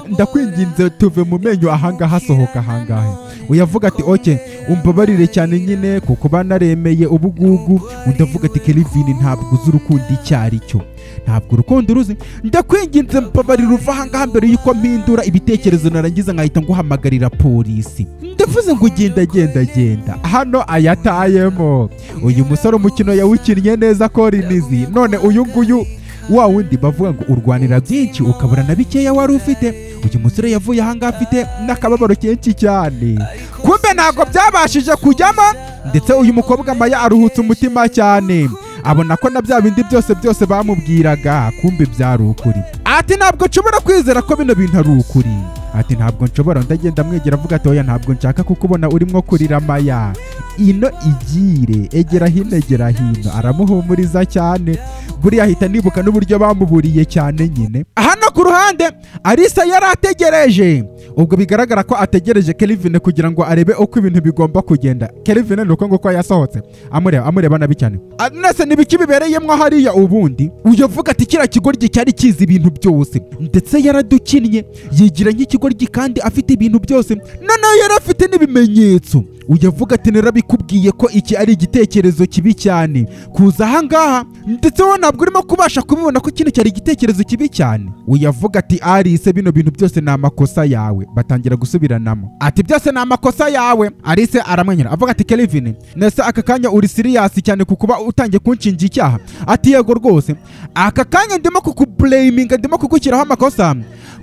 ndakwinginze tuve mu menyo ahangaha, sohoka ahangaha. Uyavuga ati okay, umbabarire cyane nyine kuko banaremeye ubugugu. Undavuga ati Kelvin ntabwo uzi urukundo icyo ari cyo, ntabwo urukundo uruzi, ndakwinginze mbabarira uva ahangaha mbere yuko mpindura ibitekerezo narangiza nkahita nguhamagarira polisi. Ndavuze ngo genda hano ayatayemo. Uyu musore umukino yawukinnye neza Collins. None uyu nguyu wa wundi bavuga ngo urwanira byinshi ukabura na bikeya wari ufite, uyu musore yavuye ahangaha afite n'akababaro kenshi cyane. Kumbe ntabwo byabashije kujyamo, ndetse uyu mukobwa Maya aruhutse umutima cyane, abona ko na bya bindi byose bamubwiraga kumbe byari ukuri. Ati ntabwo nshobora kwizera ko bino bintu ari ukuri. Ati ntabwo nshobora. Ndagenda amwegera avuga ati oya ntabwo nshaka kukubona urimo kurira Maya, ino igire, egera hino aramuhumuriza cyane. Buriya ahita nibuka n'uburyo bamuburiye cyane nyine. Hano ku ruhande Alisa yari ategereje, ubwo bigaragara ko ategereje Kelvin kugira ngo arebe uko ibintu bigomba kugenda. Kelvin nuko ngo yasohotse amureba nabi cyane. Nese nibiki bibereyemwo hariya ubundi uyavuga ati kira kigoryi cyari kizi ibintu byose ndetse yaradukinnye yigira nk'ikigoryi kandi afite ibintu byose noneho yari afite n'ibimenyetso. Uyavuga ati narabikubwiye ko iki ari igitekerezo kibi cyane kuza ahangaha ndetse wowe ntabwo urimo kubasha kubibona ko kino cyari igitekerezo kibi cyane. Uyavuga ati Alice bino bintu byose ni amakosa yawe. Batangira gusubiranamo ati byose ni amakosa yawe. Alice aramwenyura avuga ati Kelvin nese aka kanya uri serious cyane kukuba utangiye kunshinja icyaha. Ati yego rwose aka kanya ndimo kukublaminga, ndimo kugushyiraho amakosa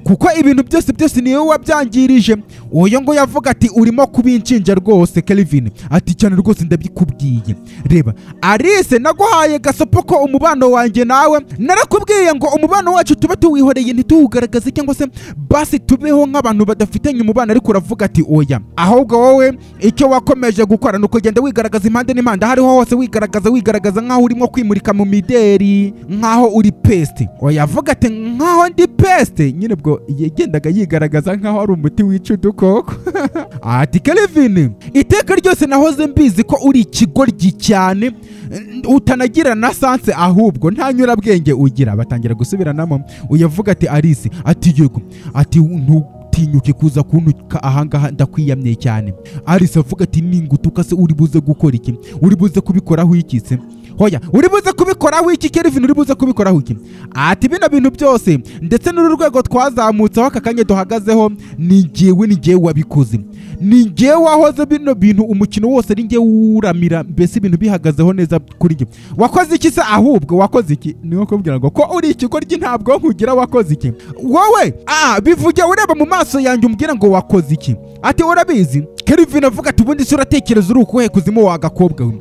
kuko ibintu byose niwe wabyangirije. Uyo ngo yavuga ati urimo kubinshinja rwose Kelvin. Ati cyane rwose ndabikubwiye. Reba Alice naguhaye gasopo ko umubano wanjye nawe narakubwiye ngo umubano wacu tube tuwihoreye ntituwugaragaze cyangwa se basi tubeho nk'abantu badafitanye umubano, ariko uravuga ati oya ahubwo wowe icyo wakomeje gukora nuko ugenda wigaragaza impande n'impande hariho hose wigaragaza nk'aho urimo kwimurika mu mideri nk'aho uri peste. Oya avuga ati nk'aho ndi peste nyine bwo yagendaga yigaragaza nk'aho ari umuti wica udukoko. Ati Kelvin iteka ryose nahoze mbizi ko uri ikigoryi cyane utanagira na sanse ahubwo nta nyurabwenge ugira. Batangira gusubiranamo. Uyavuga ati Alice ati yego ati tinyuke kuza kuntuka ahangaha ndakwiyamye cyane. Alice avuga ati ningutuka se uri buze gukora iki? Uri buze kubikoraho iki se? Hoya uri buze kubikoraho iki Kelvin? Uri buze kubikoraho iki? Ati bino bintu byose ndetse n'uru rwego twazamutseho aka kanya duhagazeho ni njyewe wabikoze, ni njyewe wahoze bino bintu umukino wose ari njyewe uramira, mbese ibintu bihagazeho neza kuri njye. Wakoze iki se ahubwo? Wakoze iki? Niyo kubwira ngo ko uri ikigoryi ntabwo nkugira wakoze iki wowe? Bivuge ureba mu maso yanjye umbwira ngo wakoze iki? Ati urabizi Kelvin avuga ati ubundi se uratekereza uri ukuhe kuzimu wa gakobwa we?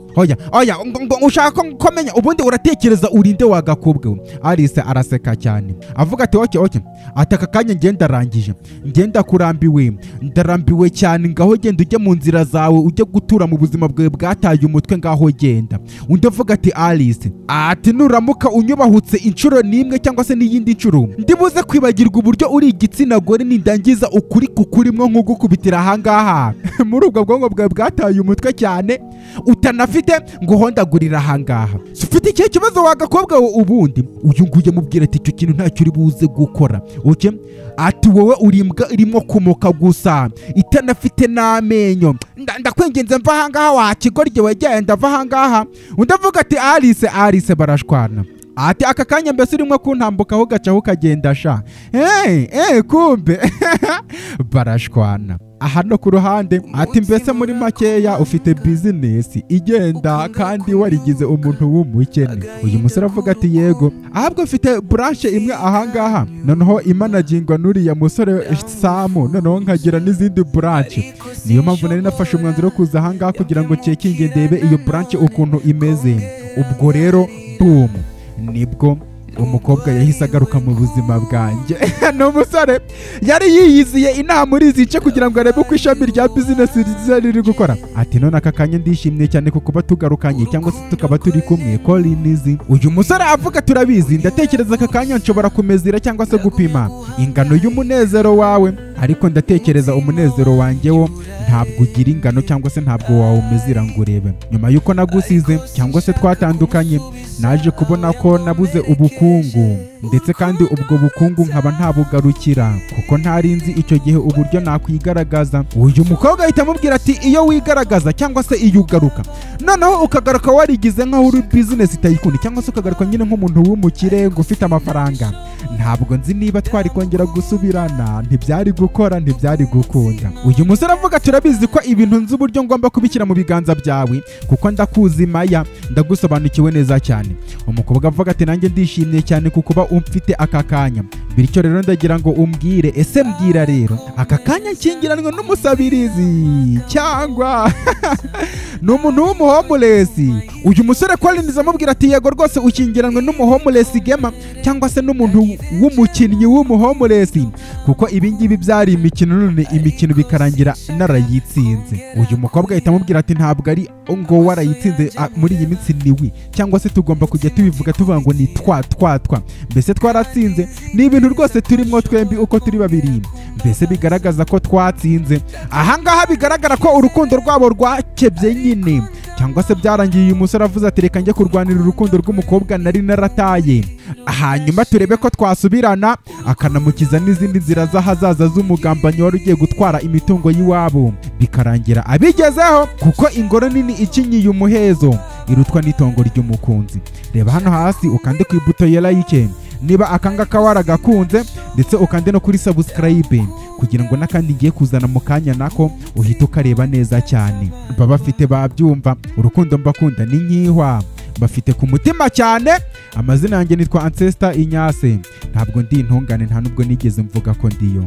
Oya ushaka komenya ubundi uratekereza urinde wa gakobwa we? Alice araseka cyane avuga ati okay ati aka kanya ngenda kurambiwe, ndarambiwe cyane, ngaho genda ujye mu nzira zawe ujye gutura mu buzima bwawe bwataye umutwe, ngaho genda. Undi avuga ati Alice ati nuramuka unyubahutse inshuro nimwe cyangwa se n'iyindi nshuro ndibuze kwibagirwa uburyo uri igitsina gore nindangiza ukuri kukurimwo nk'ugukubitira ahangaha muri ubwo bwonko bwawe bwataye umutwe cyane utanafite ngo hondagurira ahangaha. Ufite ikihe kibazo wa gakobwa we ubundi? Uyu nguye mubwira ati icyo kintu ntacyo uri buze gukora. Okay? Ati wowe urimbwa irimo kumoka gusa itanafite n'amenyo, ndakwengenze mva ahangaha wa kigoryi wegenda mva ahangaha. Undi avuga ati Alice barashwana. Ati aka kanya mbese urimo kuntambukaho gacaho kagenda sha kumbe barashwana. Aha no ku ruhande ati mbese muri makeya ufite business igenda kandi warigize umuntu w'umukene. Uyu musore avuga ati yego ahabwo ufite branch imwe ahangaha noneho imanagingwa n'uriya musore Samu, noneho nkagira n'izindi branch. Niyo mpamvu nari nafashe umwanzuro wo kuza ahangaha kugira ngo cekinge ndebe iyo branch ukuntu imeze. Ubwo rero boom nibwo umukobwa yahise agaruka mu buzima bwanjye. N'umusore yari yiyiziye inama uri zice kugira ngo arebe uko ishami rya business riri gukora. Ati none aka kanya ndishimye cyane kuko kuba tugarukanye cyangwa se tukaba turi kumwe Collins. Uyu musore avuga turabizi, ndatekereza aka kanya nshobora kumezira cyangwa se gupima ingano y'umunezero wawe, ariko ndatekereza umunezero wanjye wo ntabwo ugira ingano cyangwa se ntabwo wawumezira ngo urebe. Nyuma yuko nagusize cyangwa se twatandukanye naje kubona ko nabuze ubukungu, ndetse kandi ubwo bukungu nkaba ntabugarukira kuko ntarinzi icyo gihe uburyo nakwigaragaza. Uyu mukobwa ahita amubwira ati iyo wigaragaza cyangwa se iyo ugaruka noneho ukagaruka warigize nk'aho uri business tycoon cyangwa se ukagaruka nyine nk'umuntu w'umukire ngo ufite amafaranga, ntabwo nzi niba twari kongera gusubirana, ntibyari gukora, ntibyari gukunda. Uyu musore avuga turabizi ko ibintu nzi uburyo ngomba kubishyira mu biganza byawe kuko ndakuzi Maya, ndagusobanukiwe neza cyane. Umukobwa avuga ati nanjye ndishimye cyane kuko umfite aka kanya, bityo rero ndagira ngo umbwire, ese mbwira rero aka kanya nkingiranwe n'umusabirizi cyangwa ni umuntu w'umuhomulesi. Uyu musore Collins amubwira ati yego rwose ukingiranwe n'umuhomulesi Gema cyangwa se n'umuntu w'umukinnyi w'umuhomulesi, kuko ibingibi byari imikino, none imikino bikarangira narayitsinze. Uyu mukobwa ahita amubwira ati ntabwo ari ngo warayitsinze muri iyi minsi niwi, cyangwa se tugomba kujya tubivuga tuvuga ngo ni twa mbese twaratsinze. Ni ibintu rwose turimo twembi uko turi babiri, mbese bigaragaza ko twatsinze. Ahangaha bigaragara ko urukundo rwabo rwakebye nyine, cyangwa se byarangiye uyu musore avuze ati reka njye kurwanira urukundo rw'umukobwa nari narataye, hanyuma turebe ko twasubirana, akanamukiza n'izindi nzira z'ahazaza z'umugambanyi wari ugiye gutwara imitungo y'iwabo. Bikarangira abigezeho, kuko ingoro nini ikinyiye umuhezo irutwa n'itongo ry'umukunzi. Reba hano hasi ukande ku ibuto ya like niba akangaka waragakunze, ndetse ukande no kuri subscribe kugira ngo n'akandi ngiye kuzana mu kanya nako uhita ukareba neza cyane. Bafite babyumva, urukundo mbakunda ni nkihwa, bafite ku mutima cyane. Amazina yanjye nitwa Ancestor Inyase, ntabwo ndi intungane, nta nubwo nigeze mvuga ko ndiyo.